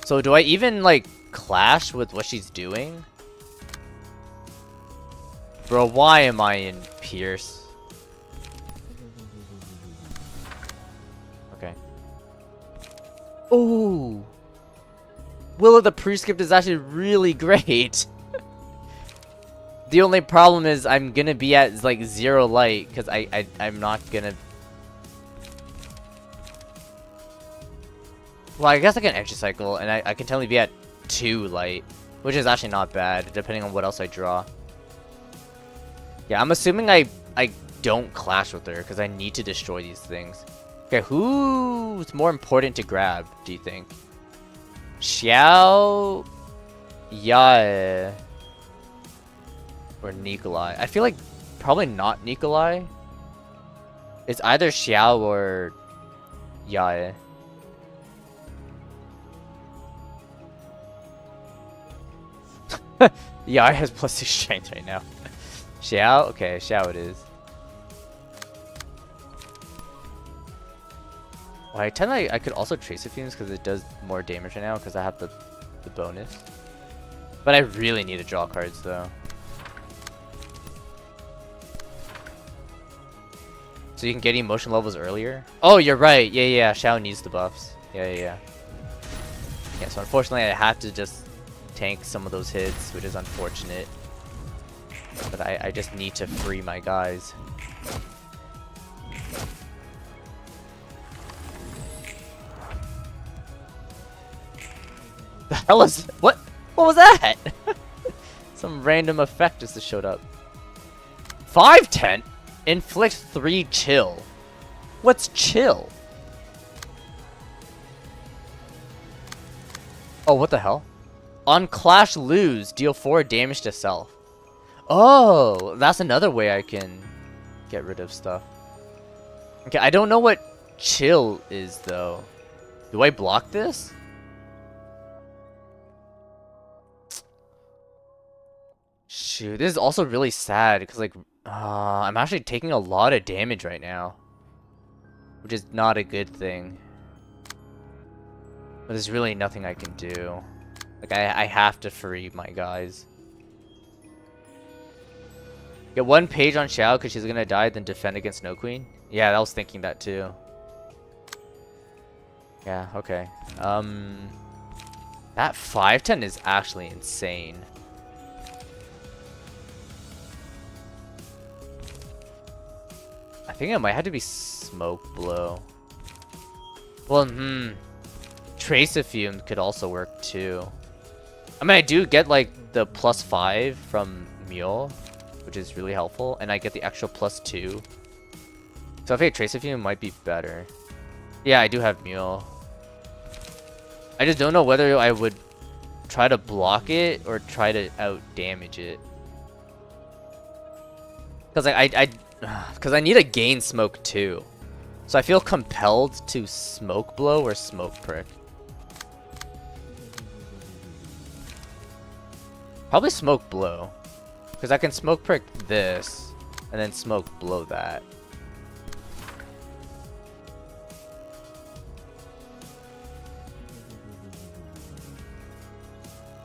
So do I even like clash with what she's doing? Bro, why am I in Pierce? Okay. Ooh! Will of the Prescript is actually really great. The only problem is I'm gonna be at like 0 light because I'm not gonna. Well, I guess I can Energy Cycle and I can totally be at 2 light, which is actually not bad depending on what else I draw. Yeah, I'm assuming I don't clash with her because I need to destroy these things. Okay, who's more important to grab? Do you think? Xiao, Yae, or Nikolai? I feel like probably not Nikolai. It's either Xiao or Yae. Yae has +6 strength right now. Xiao? Okay, Xiao it is. Well, I could also Tracer Fumes because it does more damage right now because I have the bonus. But I really need to draw cards though. So you can get emotion levels earlier? Oh, you're right. Yeah. Xiao needs the buffs. Yeah. Yeah, so unfortunately I have to just tank some of those hits, which is unfortunate. But I just need to free my guys. The hell is what? What was that? Some random effect just showed up. 510 inflict 3 chill. What's chill? Oh, what the hell? On clash lose, deal 4 damage to self. Oh, that's another way I can get rid of stuff. Okay, I don't know what chill is though. Do I block this? Shoot, this is also really sad because like I'm actually taking a lot of damage right now, which is not a good thing. But there's really nothing I can do. Like I have to free my guys. Get 1 page on Xiao because she's gonna die, then defend against Snow Queen. Yeah, I was thinking that too. Yeah, okay. That 510 is actually insane. I think it might have to be Smoke Blow. Well, Tracer Fume could also work too. I mean, I do get like the +5 from Mule, which is really helpful, and I get the extra +2. So I think Tracer Fume might be better. Yeah, I do have Mule. I just don't know whether I would try to block it or try to out damage it. Because I need to gain smoke too. So I feel compelled to Smoke Blow or Smoke Prick. Probably Smoke Blow. Because I can Smoke Prick this and then Smoke Blow that.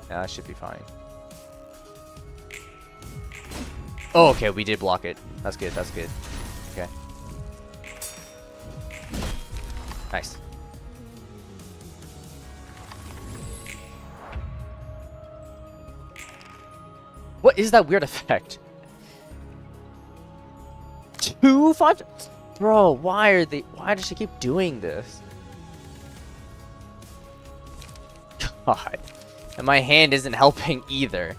Yeah, that should be fine. Oh, okay, we did block it. That's good, that's good. Okay. Nice. What is that weird effect? 2-5? Bro, why does she keep doing this? God. And my hand isn't helping either.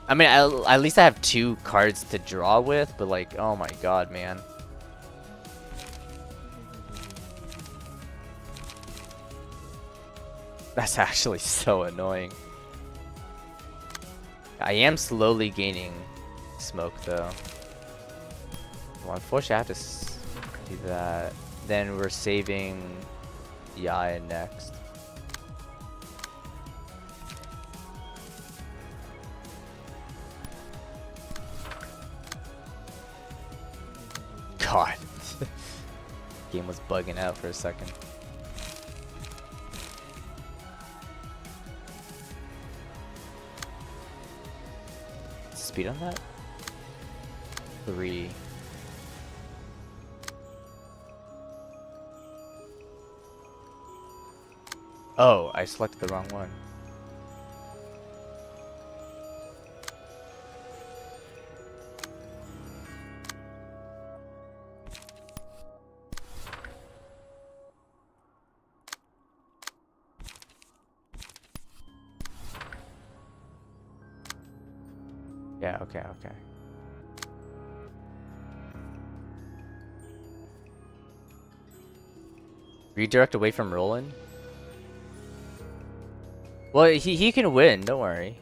I mean, at least I have 2 cards to draw with, but like, oh my god, man. That's actually so annoying. I am slowly gaining smoke, though. Well, unfortunately, I have to do that. Then we're saving Yaya next. God. Game was bugging out for a second. Speed on that? 3. Oh, I selected the wrong one. Yeah, okay. Redirect away from Roland? Well, he can win, don't worry.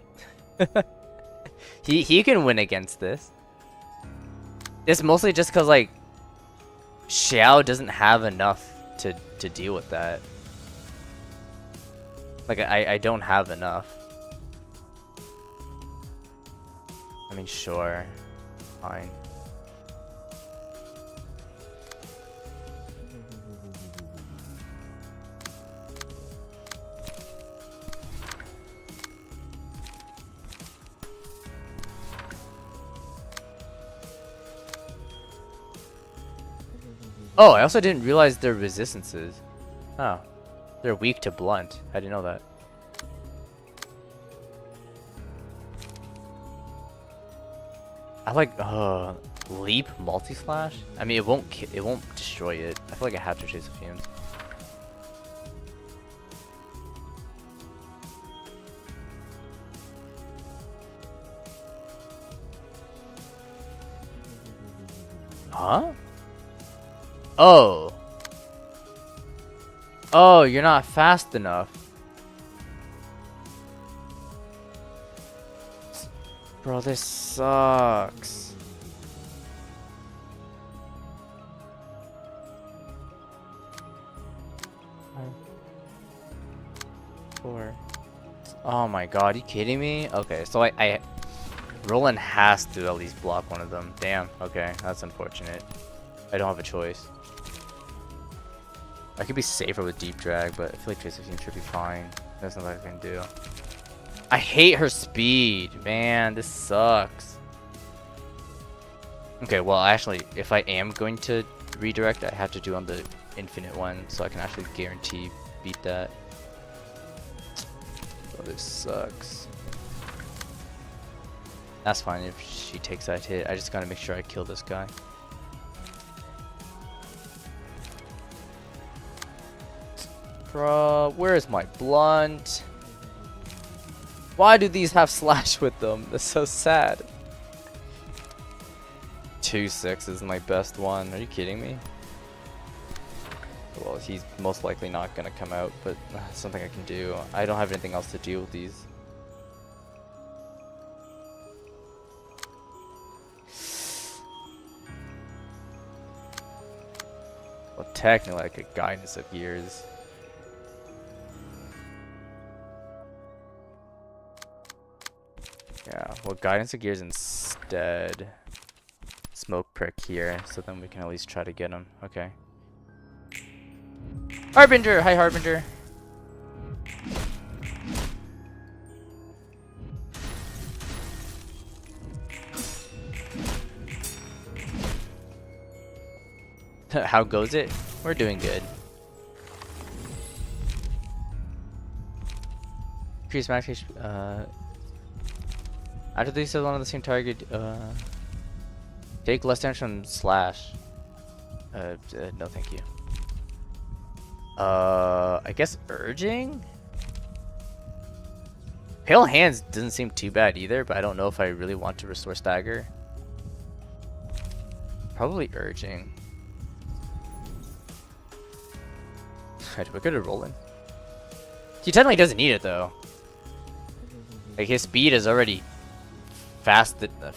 he can win against this. It's mostly just cause like Xiao doesn't have enough to deal with that. Like I don't have enough. I mean, sure. Fine. Oh, I also didn't realize their resistances. Oh. They're weak to blunt. I didn't know that. I like leap multi-slash. I mean, it won't destroy it. I feel like I have to chase the fumes. Huh? Oh. Oh, you're not fast enough. Bro, this sucks. Four. Oh my god, are you kidding me? Okay, so I Roland has to at least block one of them. Damn, okay, that's unfortunate. I don't have a choice. I could be safer with deep drag, but I feel like Trace of Fume should be fine. There's nothing I can do. I hate her speed, man. This sucks. Okay, well, actually, if I am going to redirect, I have to do on the infinite one, so I can actually guarantee beat that. Oh, this sucks. That's fine if she takes that hit. I just gotta make sure I kill this guy. Bro, where's my blunt? Why do these have slash with them? That's so sad. 2-6 is my best one. Are you kidding me? Well, he's most likely not gonna come out, but something I can do. I don't have anything else to deal with these. Well, technically, I could guidance of years. Yeah, well, guidance of gears instead. Smoke prick here, so then we can at least try to get him. Okay. Harbinger! Hi, Harbinger. How goes it? We're doing good. Increase max HP. After these still on the same target, take less damage from slash. No thank you. I guess urging? Pale Hands doesn't seem too bad either, but I don't know if I really want to restore stagger. Probably urging. Alright, we're good at rolling. He technically doesn't need it though. Like his speed is already the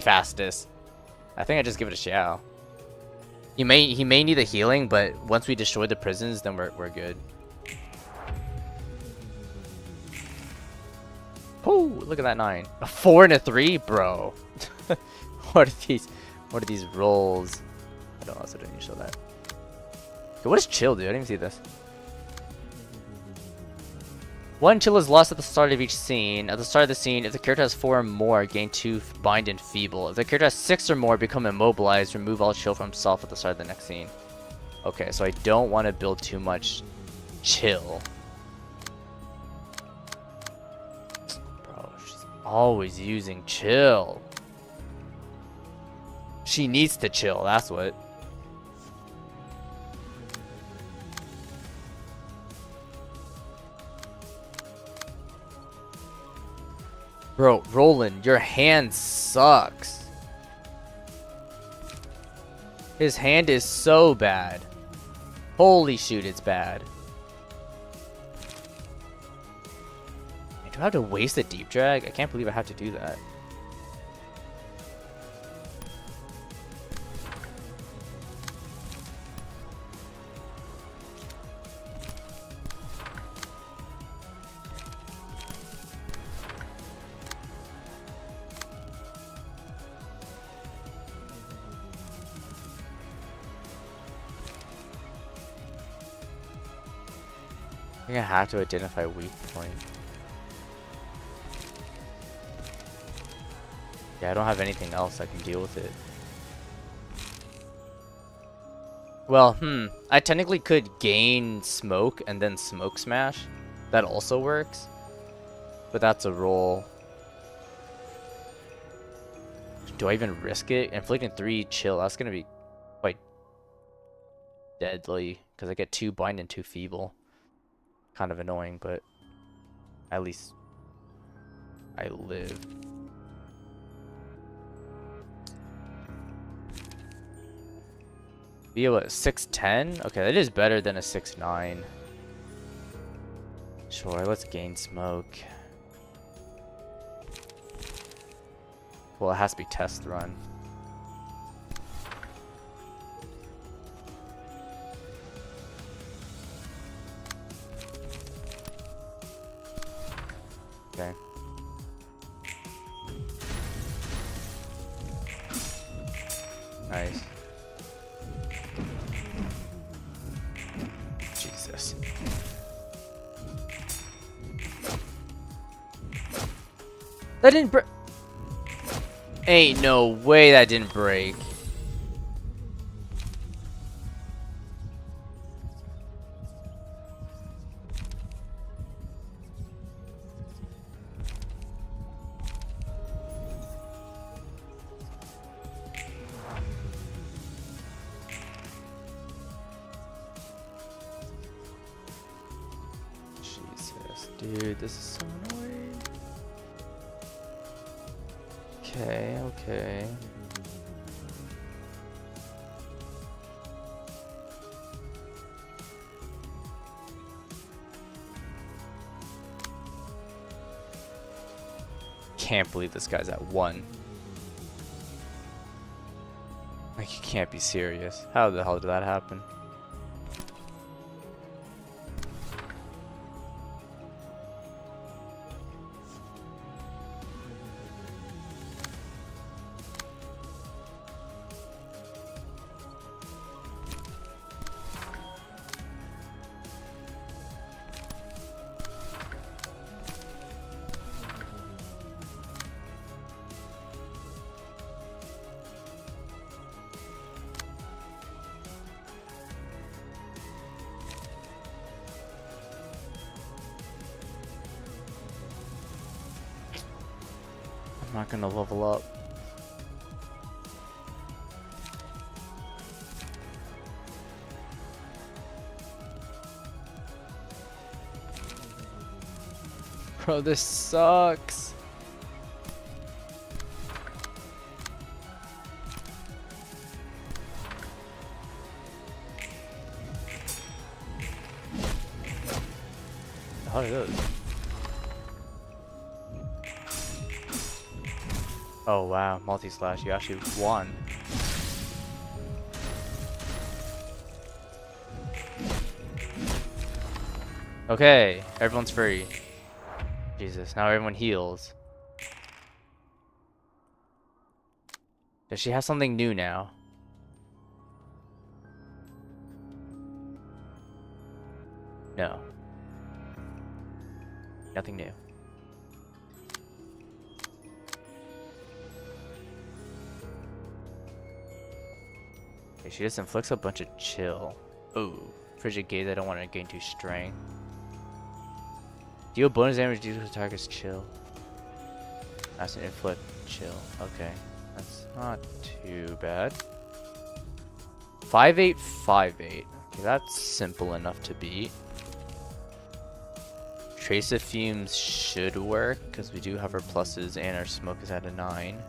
fastest. I think I just give it a Xiao. He may need the healing, but once we destroy the prisons, then we're good. Oh, look at that 9. A 4 and a 3, bro. What are these rolls? I don't also didn't show that. Okay, what is chill, dude? I didn't even see this. 1 chill is lost at the start of each scene. At the start of the scene, if the character has 4 or more, gain 2 bind and feeble. If the character has 6 or more, become immobilized. Remove all chill from himself at the start of the next scene. Okay, so I don't want to build too much chill. Bro, she's always using chill. She needs to chill, that's what. Bro, Roland, your hand sucks. His hand is so bad. Holy shoot, it's bad. Do I have to waste a deep drag? I can't believe I have to do that. I think I have to identify weak point. Yeah, I don't have anything else that can deal with it. Well, I technically could gain smoke and then smoke smash. That also works. But that's a roll. Do I even risk it? Inflicting 3 chill, that's gonna be quite deadly. Because I get 2 bind and 2 feeble. Kind of annoying, but at least I live. Be a what, 6'10"? Okay, that is better than a 6'9". Sure, let's gain smoke. Well, it has to be test run. Okay. Nice. Jesus. That didn't break. Ain't no way that didn't break. Dude, this is so annoying. Okay, okay. Can't believe this guy's at 1. Like, you can't be serious. How the hell did that happen? I'm not gonna level up. Bro, this sucks. How are those? Oh wow, multi-slash, you actually won. Okay, everyone's free. Jesus, now everyone heals. Does she have something new now? No. Nothing new. Okay, she just inflicts a bunch of chill. Ooh, frigid gaze. I don't want to gain 2 strength. Deal bonus damage due to target's chill. That's an inflict chill. Okay, that's not too bad. 5858. Okay, that's simple enough to beat. Trace of Fumes should work because we do have our pluses and our smoke is at a 9.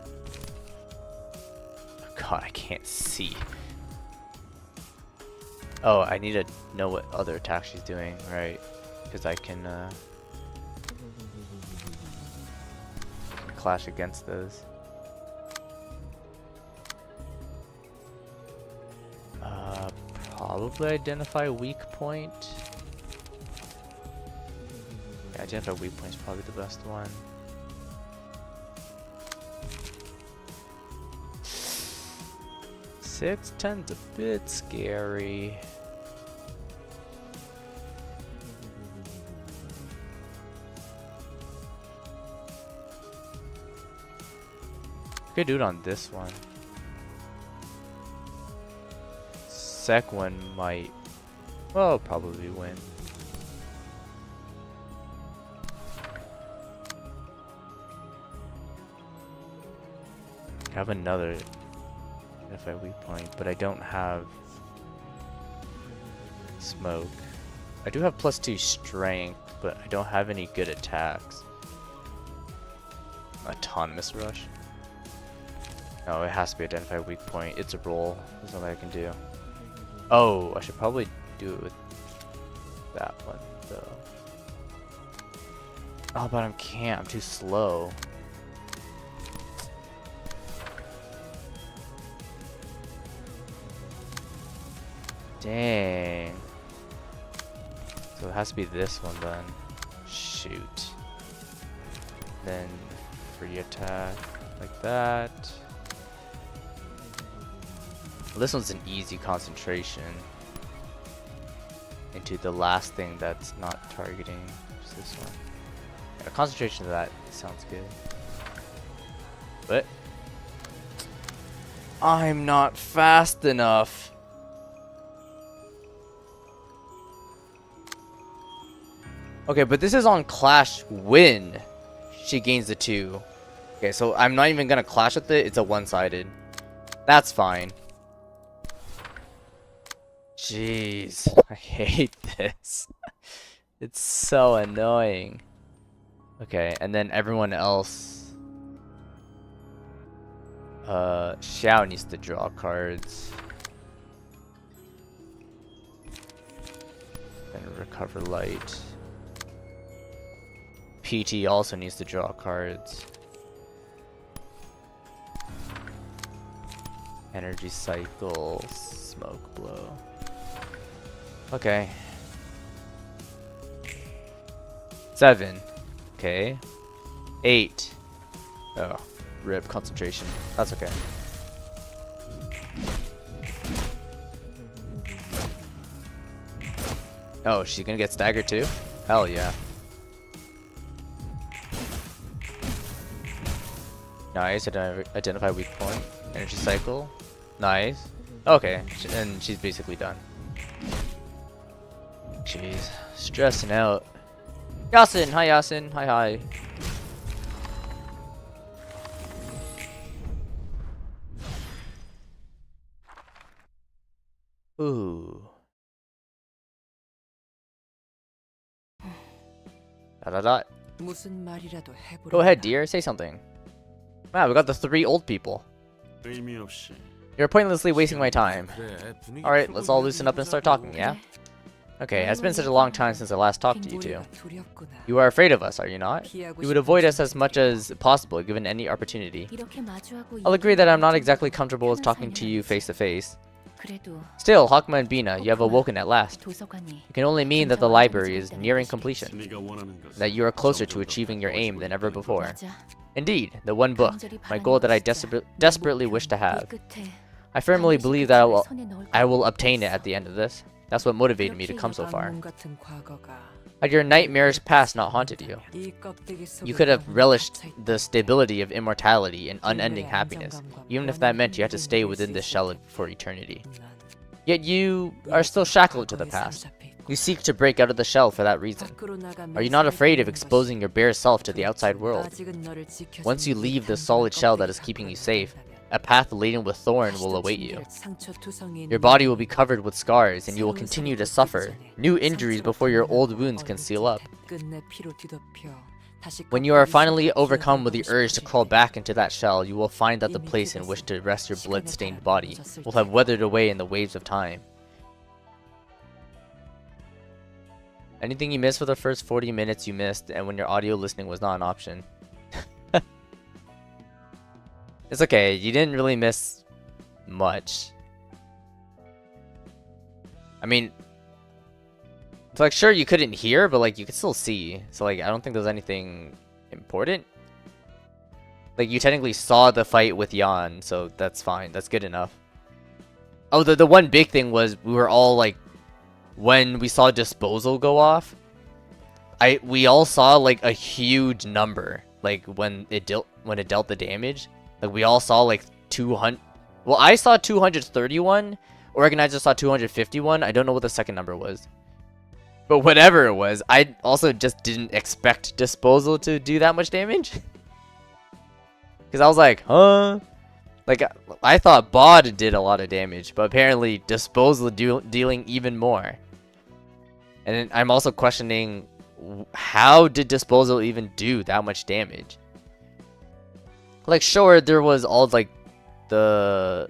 Oh god, I can't see. Oh, I need to know what other attack she's doing, right? Because I can clash against those. Probably identify weak point. Yeah, identify weak point is probably the best one. Six, 10's a bit scary. Could do it on this one. Sec one might, well, probably win. I have another identify weak point, but I don't have smoke. I do have +2 strength, but I don't have any good attacks. Autonomous rush. No, it has to be identify weak point. It's a roll. There's nothing I can do. Oh, I should probably do it with that one though. Oh, but I can't. I'm too slow. Dang. So it has to be this one then. Shoot. Then free attack like that. This one's an easy concentration into the last thing that's not targeting. Just this one. Yeah, concentration of that sounds good. But I'm not fast enough. Okay, but this is on Clash win. She gains the 2. Okay, so I'm not even gonna clash with it. It's a one-sided. That's fine. Jeez, I hate this. It's so annoying. Okay, and then everyone else. Xiao needs to draw cards. And recover light. PT also needs to draw cards. Energy cycle, smoke blow. Okay. 7. Okay. 8. Oh, rip concentration. That's okay. Oh, she's gonna get staggered too? Hell yeah. Nice. Identify weak point. Energy cycle. Nice. Okay, and she's basically done. Jeez, stressing out. Yasin, hi Yasin, hi. Ooh. Dot dot dot. Go ahead, dear. Say something. Wow, we got the 3 old people. You're pointlessly wasting my time. Alright, let's all loosen up and start talking, yeah? Okay, it's been such a long time since I last talked to you two. You are afraid of us, are you not? You would avoid us as much as possible, given any opportunity. I'll agree that I'm not exactly comfortable with talking to you face to face. Still, Hakma and Bina, you have awoken at last. It can only mean that the library is nearing completion, that you are closer to achieving your aim than ever before. Indeed, the one book, my goal that I desperately wish to have. I firmly believe that I will obtain it at the end of this. That's what motivated me to come so far. Had your nightmarish past not haunted you, you could have relished the stability of immortality and unending happiness, even if that meant you had to stay within this shell for eternity. Yet you are still shackled to the past. You seek to break out of the shell for that reason. Are you not afraid of exposing your bare self to the outside world? Once you leave the solid shell that is keeping you safe, a path laden with thorn will await you. Your body will be covered with scars, and you will continue to suffer new injuries before your old wounds can seal up. When you are finally overcome with the urge to crawl back into that shell, you will find that the place in which to rest your blood-stained body will have weathered away in the waves of time. Anything you missed for the first 40 minutes you missed, and when your audio listening was not an option. It's okay, you didn't really miss much. I mean, it's like, sure, you couldn't hear, but like, you could still see. So like, I don't think there's anything important. Like, you technically saw the fight with Yan, so that's fine. That's good enough. Oh, the one big thing was we were all like, when we saw disposal go off, we all saw like a huge number, like when it dealt the damage. Like, we all saw, like, 200... Well, I saw 231. Organizer saw 251. I don't know what the second number was. But whatever it was, I also just didn't expect Disposal to do that much damage. Because I was like, huh? Like, I thought Bod did a lot of damage, but apparently Disposal dealing even more. And then I'm also questioning, how did Disposal even do that much damage? Like, sure, there was all like the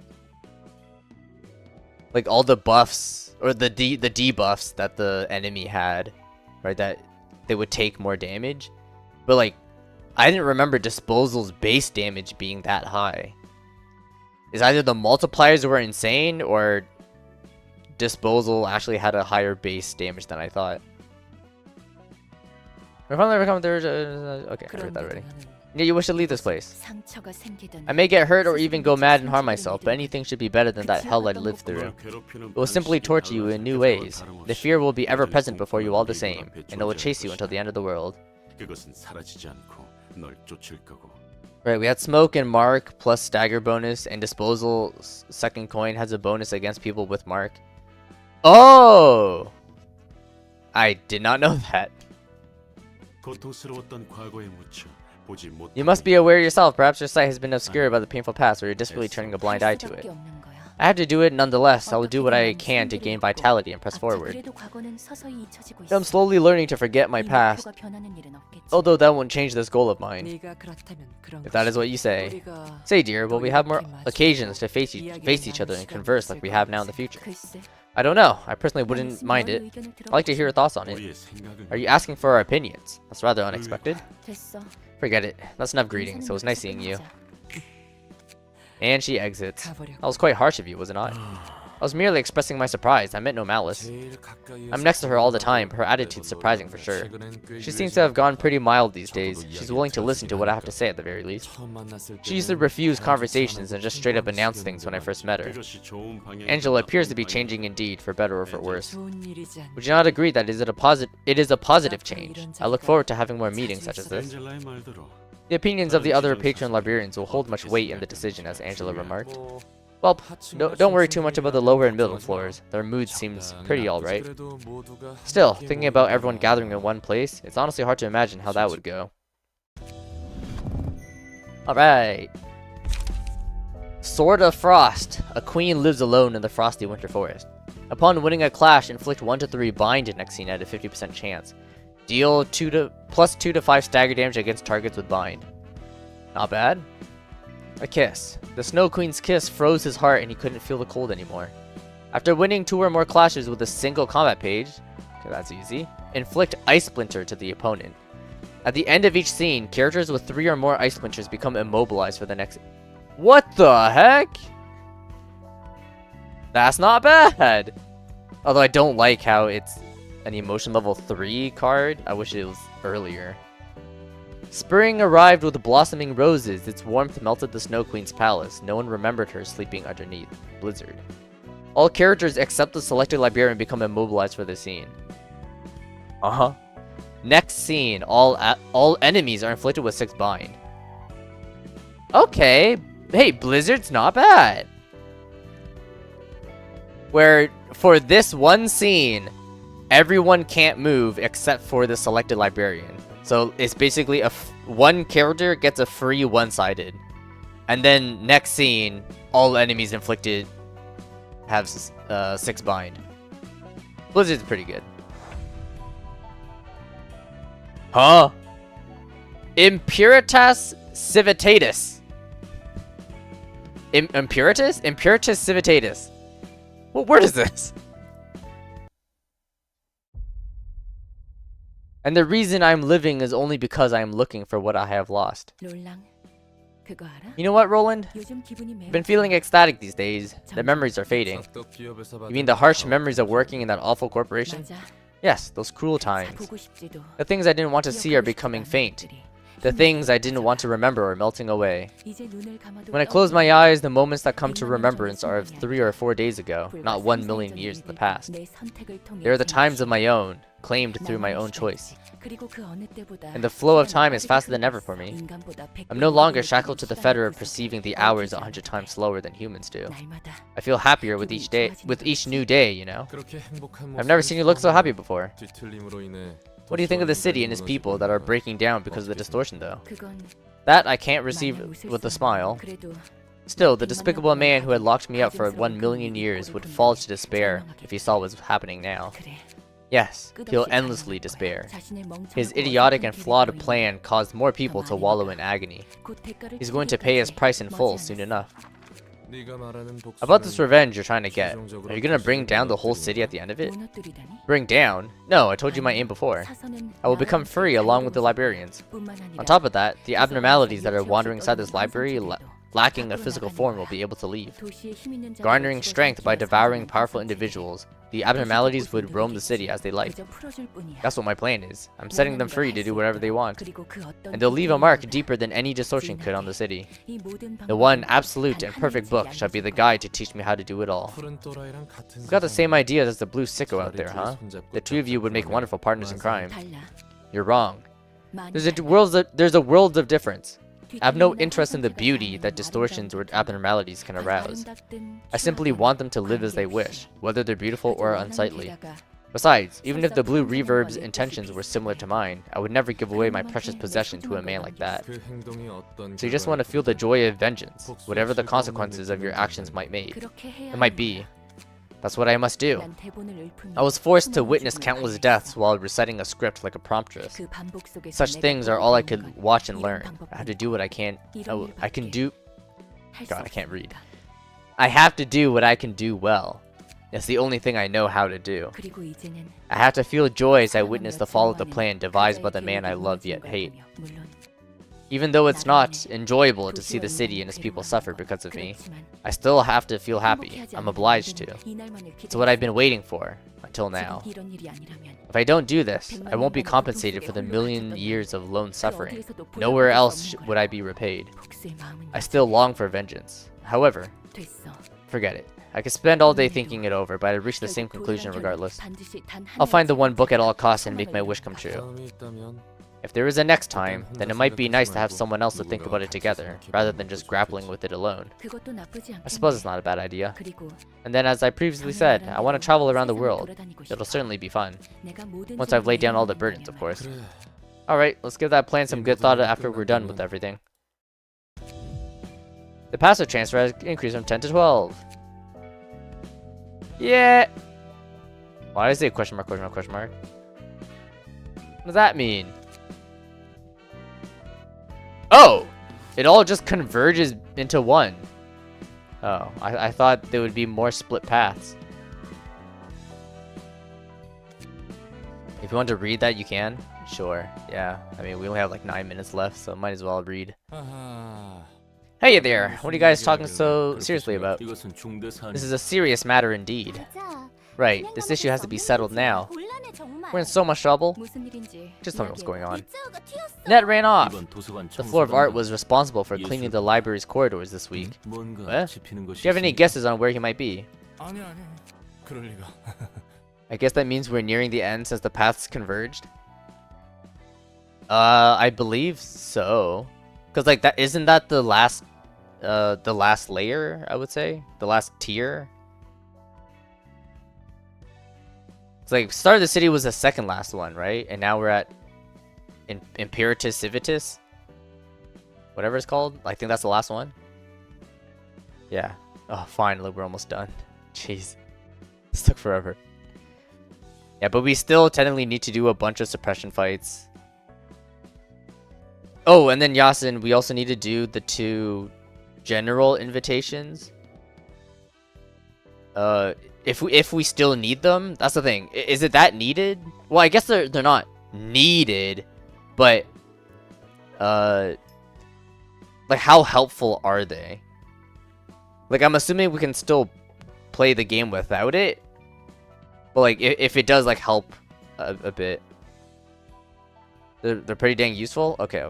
all the buffs or the debuffs that the enemy had, right? That they would take more damage, but like, I didn't remember Disposal's base damage being that high. Is either the multipliers were insane or Disposal actually had a higher base damage than I thought. Okay, I read that already. Yeah, you wish to leave this place. I may get hurt or even go mad and harm myself, but anything should be better than that hell I lived through. It will simply torture you in new ways. The fear will be ever present before you all the same, and it will chase you until the end of the world. Right, we had Smoke and Mark plus stagger bonus, and Disposal second coin has a bonus against people with Mark. Oh! I did not know that. You must be aware yourself. Perhaps your sight has been obscured by the painful past, or you're desperately turning a blind eye to it. I have to do it nonetheless. I will do what I can to gain vitality and press forward. I'm slowly learning to forget my past, although that won't change this goal of mine. If that is what you say. Say, dear, will we have more occasions to face each other and converse like we have now in the future? I don't know. I personally wouldn't mind it. I'd like to hear your thoughts on it. Are you asking for our opinions? That's rather unexpected. Forget it. That's enough greetings. It was nice seeing you. And she exits. That was quite harsh of you, was it not? I was merely expressing my surprise. I meant no malice. I'm next to her all the time. Her attitude's surprising for sure. She seems to have gone pretty mild these days. She's willing to listen to what I have to say at the very least. She used to refuse conversations and just straight up announce things when I first met her. Angela appears to be changing indeed, for better or for worse. Would you not agree that it is a positive change? I look forward to having more meetings such as this. The opinions of the other patron librarians will hold much weight in the decision, as Angela remarked. Well, don't worry too much about the lower and middle floors. Their mood seems pretty alright. Still, thinking about everyone gathering in one place, it's honestly hard to imagine how that would go. Alright. Sword of Frost. A queen lives alone in the frosty winter forest. Upon winning a clash, inflict 1 to 3 bind next scene at a 50% chance. Deal plus 2 to 5 stagger damage against targets with bind. Not bad. A kiss. The Snow Queen's kiss froze his heart and he couldn't feel the cold anymore. After winning 2 or more clashes with a single combat page, okay, that's easy, inflict Ice Splinter to the opponent. At the end of each scene, characters with 3 or more Ice Splinters become immobilized for the next... What the heck? That's not bad! Although I don't like how it's an emotion level 3 card. I wish it was earlier. Spring arrived with blossoming roses. Its warmth melted the Snow Queen's palace. No one remembered her sleeping underneath. Blizzard. All characters except the selected librarian become immobilized for the scene. Uh-huh. Next scene. All enemies are inflicted with 6 bind. Okay. Hey, Blizzard's not bad. Where, for this one scene, everyone can't move except for the selected librarian. So it's basically one character gets a free one-sided. And then next scene, all enemies inflicted have 6 bind. Blizzard's pretty good. Huh? Impuritas Civitatis. Impuritas? Impuritas Civitatis. What word is this? And the reason I'm living is only because I am looking for what I have lost. You know what, Roland? I've been feeling ecstatic these days. The memories are fading. You mean the harsh memories of working in that awful corporation? Yes, those cruel times. The things I didn't want to see are becoming faint. The things I didn't want to remember are melting away. When I close my eyes, the moments that come to remembrance are of 3 or 4 days ago, not 1 million years in the past. They are the times of my own, claimed through my own choice. And the flow of time is faster than ever for me. I'm no longer shackled to the fetter of perceiving the hours 100 times slower than humans do. I feel happier with each new day, you know? I've never seen you look so happy before. What do you think of the city and its people that are breaking down because of the distortion, though? That I can't receive with a smile. Still, the despicable man who had locked me up for 1 million years would fall to despair if he saw what's happening now. Yes, he'll endlessly despair. His idiotic and flawed plan caused more people to wallow in agony. He's going to pay his price in full soon enough. About this revenge you're trying to get, are you gonna bring down the whole city at the end of it? Bring down? No, I told you my aim before. I will become free along with the librarians. On top of that, the abnormalities that are wandering inside this library lacking a physical form will be able to leave. Garnering strength by devouring powerful individuals, the abnormalities would roam the city as they like. That's what my plan is. I'm setting them free to do whatever they want. And they'll leave a mark deeper than any distortion could on the city. The one absolute and perfect book shall be the guide to teach me how to do it all. You've got the same ideas as the blue sicko out there, huh? The two of you would make wonderful partners in crime. You're wrong. There's a world of difference. I have no interest in the beauty that distortions or abnormalities can arouse. I simply want them to live as they wish, whether they're beautiful or unsightly. Besides, even if the blue reverb's intentions were similar to mine, I would never give away my precious possession to a man like that. So you just want to feel the joy of vengeance, whatever the consequences of your actions might be. That's what I must do. I was forced to witness countless deaths while reciting a script like a promptress. Such things are all I could watch and learn. I have to do what I can. God, I can't read. I have to do what I can do well. It's the only thing I know how to do. I have to feel joy as I witness the fall of the plan devised by the man I love yet hate. Even though it's not enjoyable to see the city and its people suffer because of me, I still have to feel happy. I'm obliged to. It's what I've been waiting for, until now. If I don't do this, I won't be compensated for the million years of lone suffering. Nowhere else would I be repaid. I still long for vengeance. However, forget it. I could spend all day thinking it over, but I'd reach the same conclusion regardless. I'll find the one book at all costs and make my wish come true. If there is a next time, then it might be nice to have someone else to think about it together, rather than just grappling with it alone. I suppose it's not a bad idea. And then, as I previously said, I want to travel around the world. It'll certainly be fun. Once I've laid down all the burdens, of course. Alright, let's give that plan some good thought after we're done with everything. The passive transfer has increased from 10 to 12. Yeah! Why did I say question mark, question mark, question mark? What does that mean? Oh! It all just converges into one. Oh, I thought there would be more split paths. If you want to read that, you can. Sure, yeah. I mean, we only have like 9 minutes left, so might as well read. Hey there! What are you guys talking so seriously about? This is a serious matter indeed. Right, this issue has to be settled now. We're in so much trouble. Just tell me what's going on. Net ran off. The floor of art was responsible for cleaning the library's corridors this week. What? Do you have any guesses on where he might be? I guess that means we're nearing the end since the paths converged. I believe so. Cause like that isn't that the last layer, I would say? The last tier? It's like Start of the City was the second last one, right? And now we're at Imperatus Civitas? Whatever it's called. I think that's the last one. Yeah. Oh, finally, we're almost done. Jeez. This took forever. Yeah, but we still technically need to do a bunch of suppression fights. Oh, and then Yasin, we also need to do the 2 general invitations. If we still need them, that's the thing. Is it that needed? Well, I guess they're not needed, but like how helpful are they? Like I'm assuming we can still play the game without it, but like if it does like help a bit, they're pretty dang useful. Okay.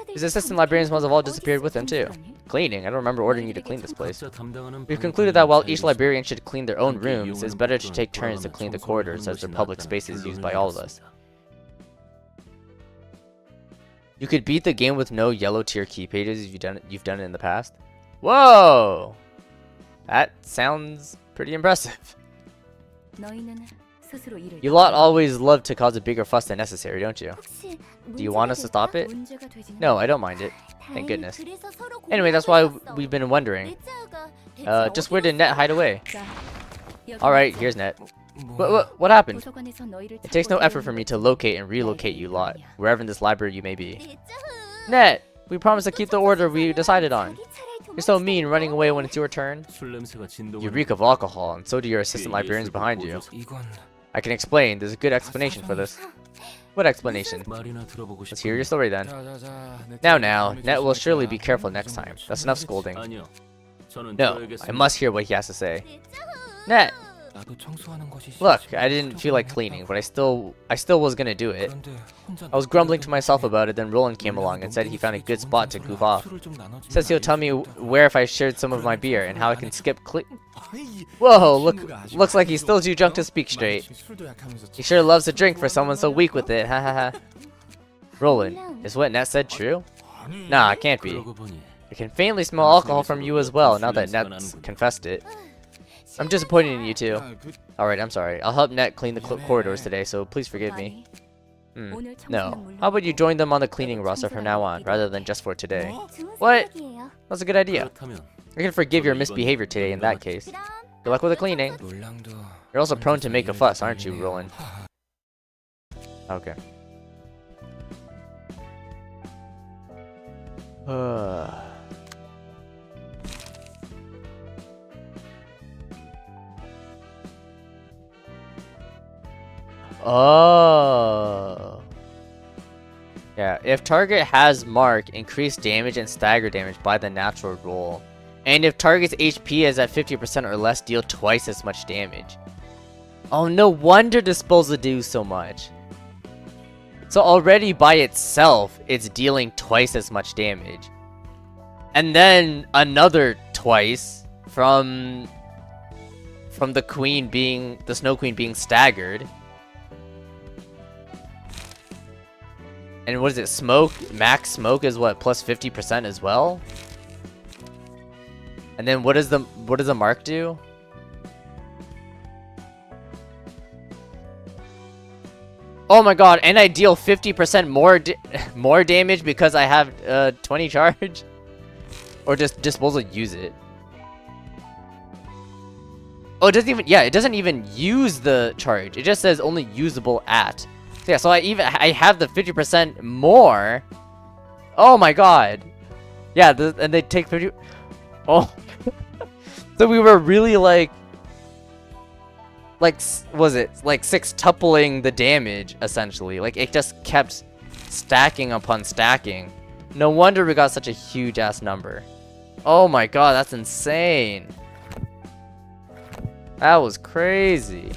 His assistant librarians must have all disappeared with him too. Cleaning? I don't remember ordering you to clean this place. We've concluded that while each librarian should clean their own rooms, it's better to take turns to clean the corridors as they're public spaces used by all of us. You could beat the game with no yellow tier key pages if you've done it in the past. Whoa! That sounds pretty impressive. You lot always love to cause a bigger fuss than necessary, don't you? Do you want us to stop it? No, I don't mind it. Thank goodness. Anyway, that's why we've been wondering. Just where did Net hide away? Alright, here's Net. What happened? It takes no effort for me to locate and relocate you lot, wherever in this library you may be. Net! We promised to keep the order we decided on. You're so mean running away when it's your turn. You reek of alcohol, and so do your assistant librarians behind you. I can explain. There's a good explanation for this. What explanation? Let's hear your story then. Now, Net will surely be careful next time. That's enough scolding. No, I must hear what he has to say. Net! Look, I didn't feel like cleaning, but I still was gonna do it. I was grumbling to myself about it, then Roland came along and said he found a good spot to goof off. Says he'll tell me where if I shared some of my beer, and how I can skip Whoa, looks like he's still too drunk to speak straight. He sure loves to drink for someone so weak with it, hahaha. Roland, is what Net said true? Nah, it can't be. I can faintly smell alcohol from you as well, now that Net's confessed it. I'm disappointed in you two. Alright, I'm sorry. I'll help Net clean the corridors today, so please forgive me. No. How about you join them on the cleaning roster from now on, rather than just for today? What? That's a good idea. I can forgive your misbehavior today in that case. Good luck with the cleaning. You're also prone to make a fuss, aren't you, Roland? Okay. Oh. Yeah, if target has mark, increase damage and stagger damage by the natural roll. And if target's HP is at 50% or less, deal twice as much damage. Oh, no wonder Disposal do so much. So already by itself, it's dealing twice as much damage. And then another twice from the queen being, the Snow Queen being staggered. And what is it? Smoke? Max smoke is what? Plus 50% as well? And then what does the mark do? Oh my god, and I deal 50% more damage because I have 20 charge? Or just Disposal use it? Oh, it doesn't even, yeah, it doesn't even use the charge. It just says only usable at. So yeah, so I have the 50% more. Oh my god. Yeah, and they take 50. Oh. So we were really like, was it like sextupling the damage essentially? Like it just kept stacking upon stacking. No wonder we got such a huge ass number. Oh my god, that's insane. That was crazy.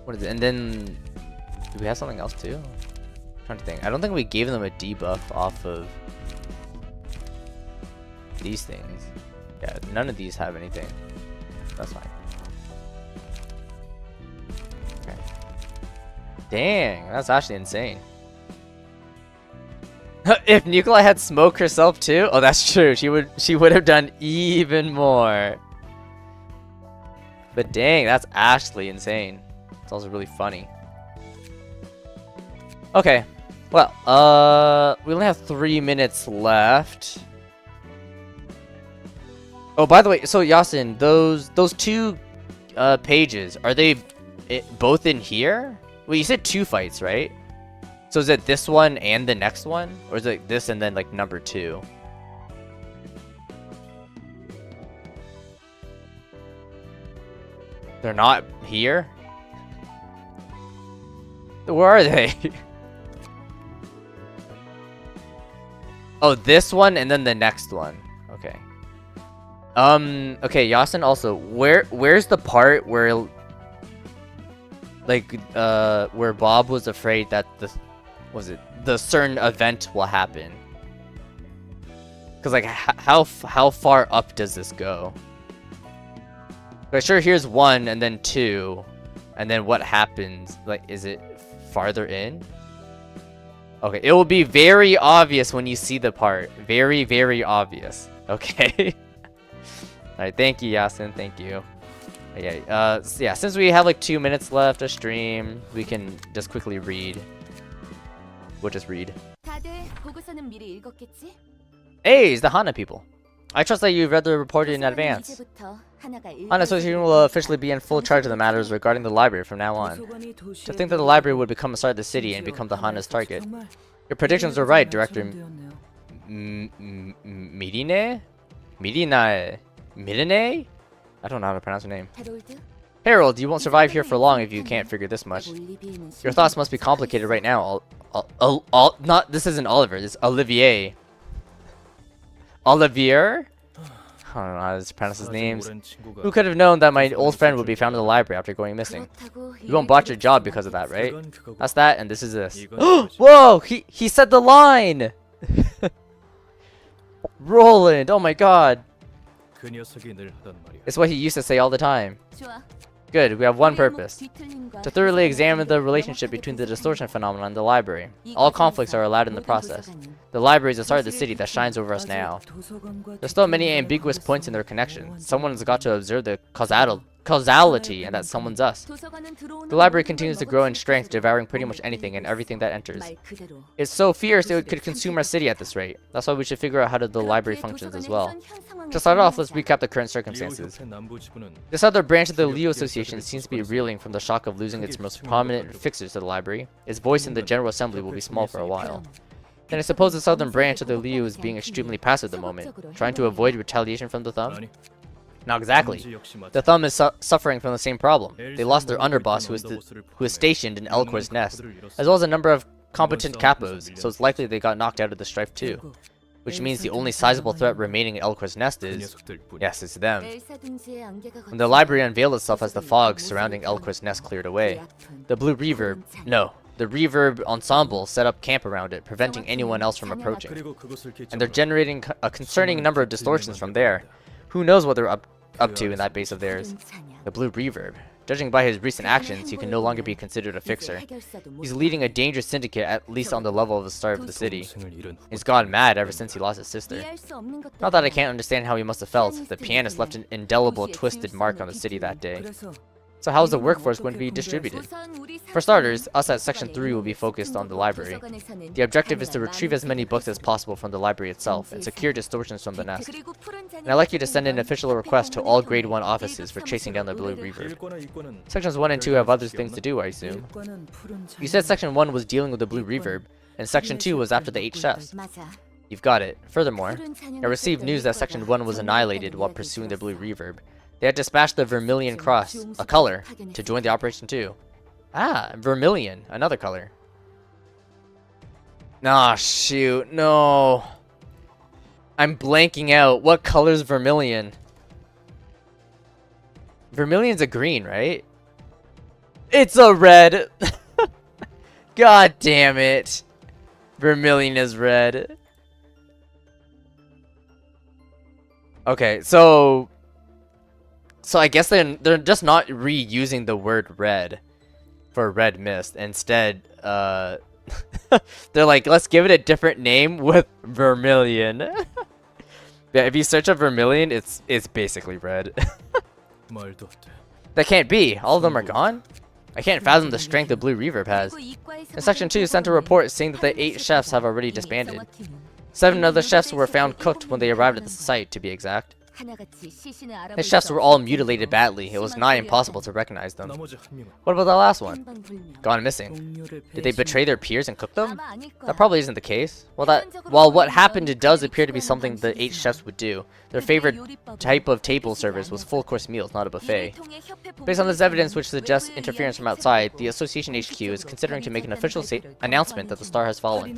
What is it? And then, do we have something else too? I'm trying to think. I don't think we gave them a debuff off of these things. Yeah, none of these have anything. That's fine. Okay. Dang, that's actually insane. If Nikolai had smoke herself too? Oh, that's true. She would have done even more. But dang, that's actually insane. It's also really funny. Okay. Well, we only have 3 minutes left. Oh, by the way, so Yasin, those two pages, are they both in here? Well, you said 2 fights, right? So is it this one and the next one? Or is it this and then like number 2? They're not here? Where are they? Oh, this one and then the next one. Okay. Okay, Yasin, also, where's the part where like where Bob was afraid that the certain event will happen? Cuz like how far up does this go? Like, sure, here's 1 and then 2, and then what happens? Like, is it farther in? Okay, it will be very obvious when you see the part. Very, very obvious. Okay. Alright, thank you, Yasin. Thank you. Okay, yeah, since we have like 2 minutes left of stream, we can just quickly read. We'll just read. Hey, it's the Hana people. I trust that you've read the report in advance. Hana Association will officially be in full charge of the matters regarding the library from now on. To think that the library would become a side of the city and become the Hana's target. Your predictions were right, Director Mirine? Mirine? I don't know how to pronounce her name. Harold, you won't survive here for long if you can't figure this much. Your thoughts must be complicated right now. This isn't Oliver, this is Olivier. Olivier? I don't know how to pronounce his names. Who could have known that my old friend would be found in the library after going missing? You won't botch your job because of that, right? That's that, and this is this. Whoa! He said the line! Roland, oh my god. It's what he used to say all the time. Good, we have one purpose. To thoroughly examine the relationship between the distortion phenomenon and the library. All conflicts are allowed in the process. The library is a side of the city that shines over us now. There's still many ambiguous points in their connection. Someone's got to observe the causality, and that someone's us. The library continues to grow in strength, devouring pretty much anything and everything that enters. It's so fierce it could consume our city at this rate. That's why we should figure out how the library functions as well. To start off, let's recap the current circumstances. This other branch of the Leo Association seems to be reeling from the shock of losing its most prominent fixers to the library. Its voice in the General Assembly will be small for a while. Then I suppose the southern branch of the Leo is being extremely passive at the moment, trying to avoid retaliation from the Thumb. Not exactly. The Thumb is suffering from the same problem. They lost their underboss who is stationed in Elcor's Nest, as well as a number of competent capos, so it's likely they got knocked out of the strife too. Which means the only sizable threat remaining in Elcor's Nest is... yes, it's them. When the library unveiled itself as the fog surrounding Elcor's Nest cleared away, the Blue Reverb... no, the Reverb Ensemble set up camp around it, preventing anyone else from approaching. And they're generating a concerning number of distortions from there. Who knows what they're up to in that base of theirs? The Blue Reverb. Judging by his recent actions, he can no longer be considered a fixer. He's leading a dangerous syndicate, at least on the level of the start of the city. He's gone mad ever since he lost his sister. Not that I can't understand how he must have felt. The pianist left an indelible, twisted mark on the city that day. So how is the workforce going to be distributed? For starters, us at Section 3 will be focused on the library. The objective is to retrieve as many books as possible from the library itself and secure distortions from the nest. And I'd like you to send an official request to all Grade 1 offices for chasing down the blue reverb. Sections 1 and 2 have other things to do, I assume. You said Section 1 was dealing with the blue reverb, and Section 2 was after the 8 chefs. You've got it. Furthermore, I received news that Section 1 was annihilated while pursuing the blue reverb. They had dispatched the vermilion cross, a color, to join the operation too. Ah, vermilion, another color. Nah, shoot, no. I'm blanking out. What color's vermilion? Vermilion's a green, right? It's a red. God damn it. Vermilion is red. Okay, so I guess they're just not reusing the word red for red mist. Instead, they're like, let's give it a different name with vermilion. Yeah, if you search up vermilion, it's basically red. That can't be. All of them are gone? I can't fathom the strength the blue reverb has. In Section 2 sent a report saying that the 8 chefs have already disbanded. 7 of the chefs were found cooked when they arrived at the site, to be exact. The chefs were all mutilated badly. It was nigh impossible to recognize them. What about the last one? Gone missing. Did they betray their peers and cook them? That probably isn't the case. While what happened does appear to be something the 8 chefs would do. Their favorite type of table service was full-course meals, not a buffet. Based on this evidence, which suggests interference from outside, the Association HQ is considering to make an official announcement that the star has fallen.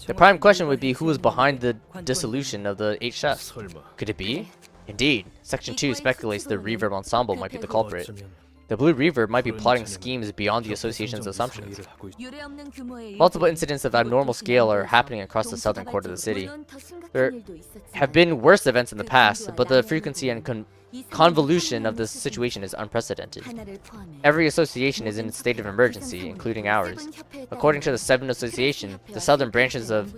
The prime question would be who was behind the dissolution of the 8 chefs. Could it be? Indeed, Section 2 speculates the Reverb Ensemble might be the culprit. The Blue Reverb might be plotting schemes beyond the Association's assumptions. Multiple incidents of abnormal scale are happening across the southern quarter of the city. There have been worse events in the past, but the frequency and convolution of this situation is unprecedented. Every association is in a state of emergency, including ours. According to the 7 Association, the southern branches of...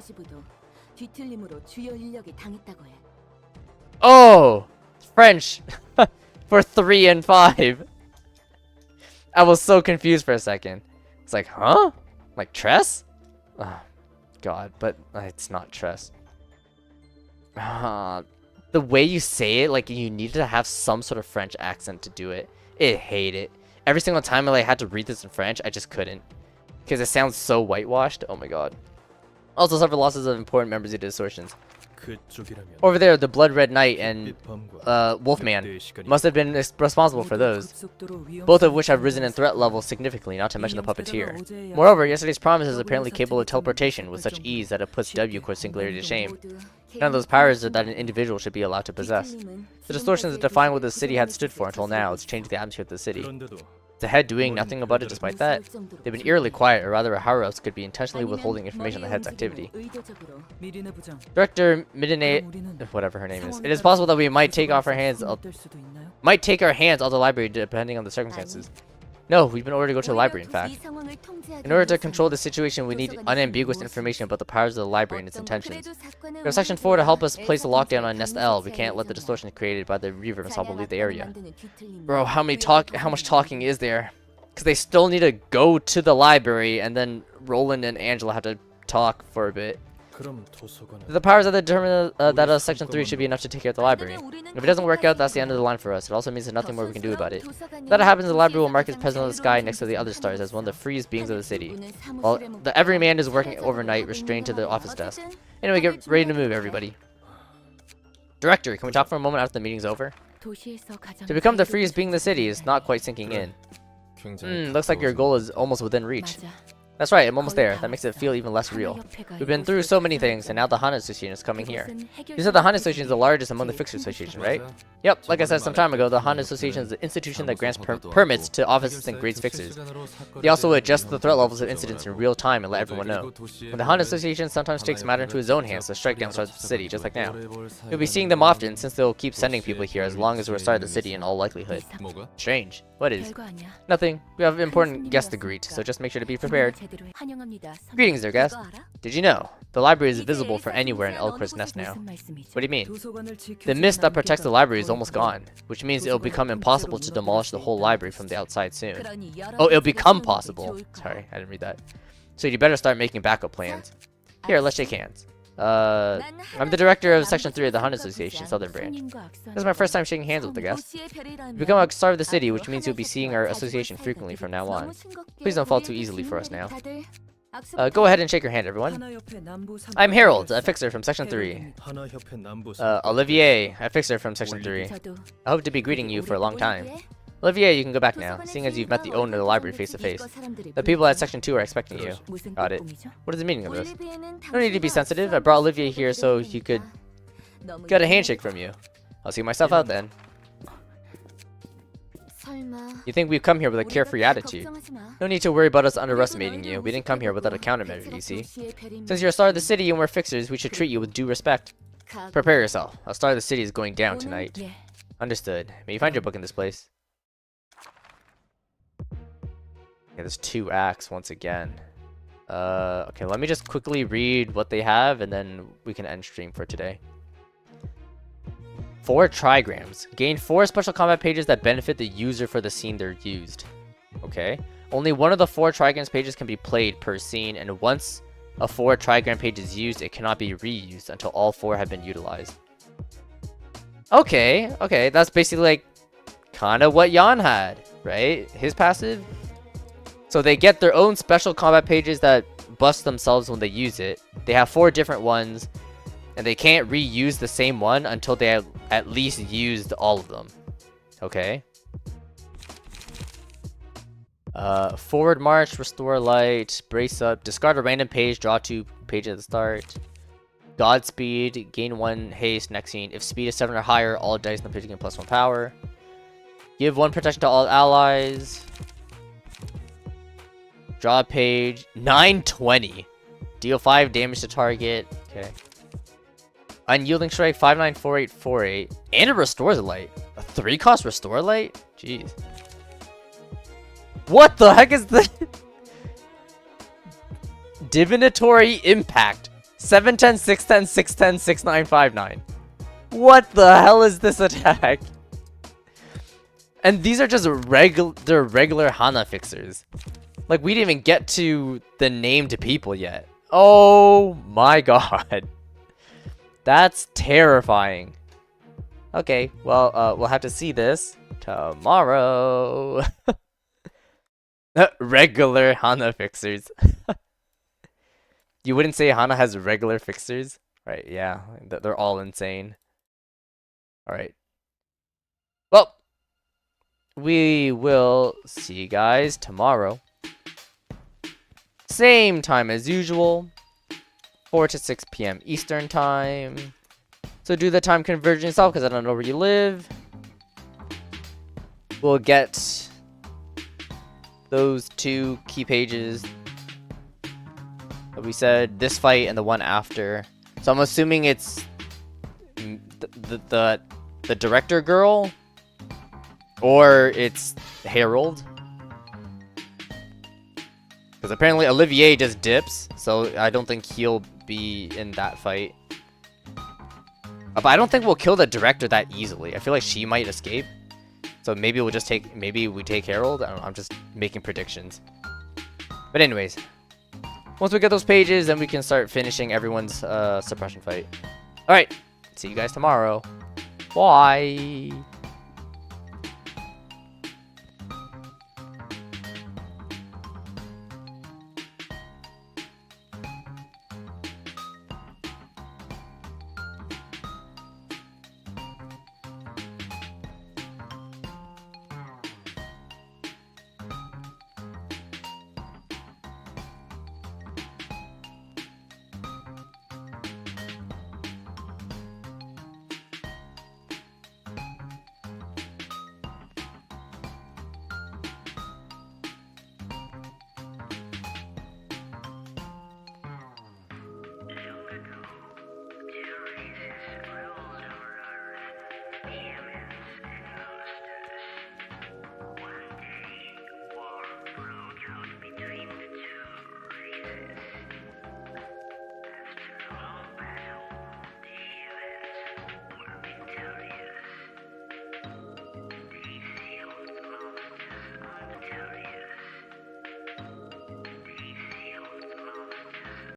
Oh! French! For 3 and 5! I was so confused for a second. It's like, huh? Like Tress? Oh, God, but it's not Tress. The way you say it, like you need to have some sort of French accent to do it. I hate it. Every single time I had to read this in French, I just couldn't. Because it sounds so whitewashed. Oh my God. Also suffered losses of important members of the distortions. Over there, the Blood Red Knight and Wolfman must have been responsible for those, both of which have risen in threat level significantly, not to mention the Puppeteer. Moreover, yesterday's promise is apparently capable of teleportation with such ease that it puts W Corps Singularity to shame. None of those powers are that an individual should be allowed to possess. The distortions that define what the city had stood for until now. It's changed the atmosphere of the city. The head doing nothing about it despite that. They've been eerily quiet, or rather a higher ups could be intentionally withholding information on the head's activity. Director Midine, whatever her name is. It is possible that we might take our hands off the library depending on the circumstances. No, we've been ordered to go to the library, in fact. In order to control the situation, we need unambiguous information about the powers of the library and its intentions. We have Section 4 to help us place a lockdown on Nest L. We can't let the distortion created by the Reverb Ensemble leave the area. Bro, how much talking is there? Because they still need to go to the library, and then Roland and Angela have to talk for a bit. The powers that determine that Section 3 should be enough to take care of the library. If it doesn't work out, that's the end of the line for us. It also means there's nothing more we can do about it. If that happens, the library will mark its presence on the sky next to the other stars as one of the freest beings of the city. While the everyman is working overnight, restrained to the office desk. Anyway, get ready to move, everybody. Director, can we talk for a moment after the meeting's over? To become the freest being in the city is not quite sinking in. Looks like your goal is almost within reach. That's right, I'm almost there. That makes it feel even less real. We've been through so many things, and now the Han Association is coming here. You said the Han Association is the largest among the Fixer Association, right? Yep, like I said some time ago, the Han Association is the institution that grants permits to offices and grades fixers. They also adjust the threat levels of incidents in real time and let everyone know. When the Han Association sometimes takes matter into his own hands to strike down stars of the city, just like now. You'll be seeing them often, since they'll keep sending people here as long as we're outside the city in all likelihood. Strange. What is? Nothing. We have important guests to greet, so just make sure to be prepared. Greetings there, guest. Did you know? The library is visible from anywhere in Elcris Nest now. What do you mean? The mist that protects the library is almost gone, which means it'll become impossible to demolish the whole library from the outside soon. Oh, it'll become possible. Sorry, I didn't read that. So you better start making backup plans. Here, let's shake hands. I'm the director of Section 3 of the Hunt Association, Southern Branch. This is my first time shaking hands with the guest. You've become a star of the city, which means you'll be seeing our association frequently from now on. Please don't fall too easily for us now. Go ahead and shake your hand, everyone. I'm Harold, a fixer from Section 3. Olivier, a fixer from Section 3. I hope to be greeting you for a long time. Olivier, you can go back now, seeing as you've met the owner of the library face to face. The people at Section 2 are expecting you. Got it. What is the meaning of this? No need to be sensitive. I brought Olivier here so he could get a handshake from you. I'll see myself out then. You think we've come here with a carefree attitude? No need to worry about us underestimating you. We didn't come here without a countermeasure, you see. Since you're a star of the city and we're fixers, we should treat you with due respect. Prepare yourself. A star of the city is going down tonight. Understood. May you find your book in this place. Yeah, there's 2 acts once again. Okay, let me just quickly read what they have and then we can end stream for today. 4 trigrams. Gain 4 special combat pages that benefit the user for the scene they're used. Okay. Only one of the 4 trigrams pages can be played per scene, and once a 4 trigram page is used, it cannot be reused until all 4 have been utilized. Okay, okay, that's basically like kind of what Jan had, right? His passive. So they get their own special combat pages that bust themselves when they use it. They have 4 different ones, and they can't reuse the same one until they have at least used all of them. Okay. Forward march, restore light, brace up, discard a random page, draw 2 pages at the start. Godspeed, gain 1 haste next scene. If speed is 7 or higher, all dice in the page gain +1 power. Give 1 protection to all allies. Draw a page. 920. Deal 5 damage to target. Okay. Unyielding strike 594848. And it restores light. A 3-cost restore light? Jeez. What the heck is this? Divinatory impact. 710, 610, 610, 6959. What the hell is this attack? And these are just regular Hana fixers. Like, we didn't even get to the named people yet. Oh my god. That's terrifying. Okay, well, we'll have to see this tomorrow. Regular Hana fixers. You wouldn't say Hana has regular fixers? Right, yeah. They're all insane. Alright. Well, we will see you guys tomorrow. Same time as usual. 4 to 6 p.m. Eastern time. So do the time conversion yourself because I don't know where you live. We'll get those 2 key pages that we said, this fight and the one after. So I'm assuming it's the director girl, or it's Harold, because apparently Olivier just dips, so I don't think he'll be in that fight. But I don't think we'll kill the director that easily. I feel like she might escape. So maybe we'll just take, maybe we take Harold. I don't know, I'm just making predictions. But anyways, once we get those pages, then we can start finishing everyone's suppression fight. Alright, see you guys tomorrow. Bye!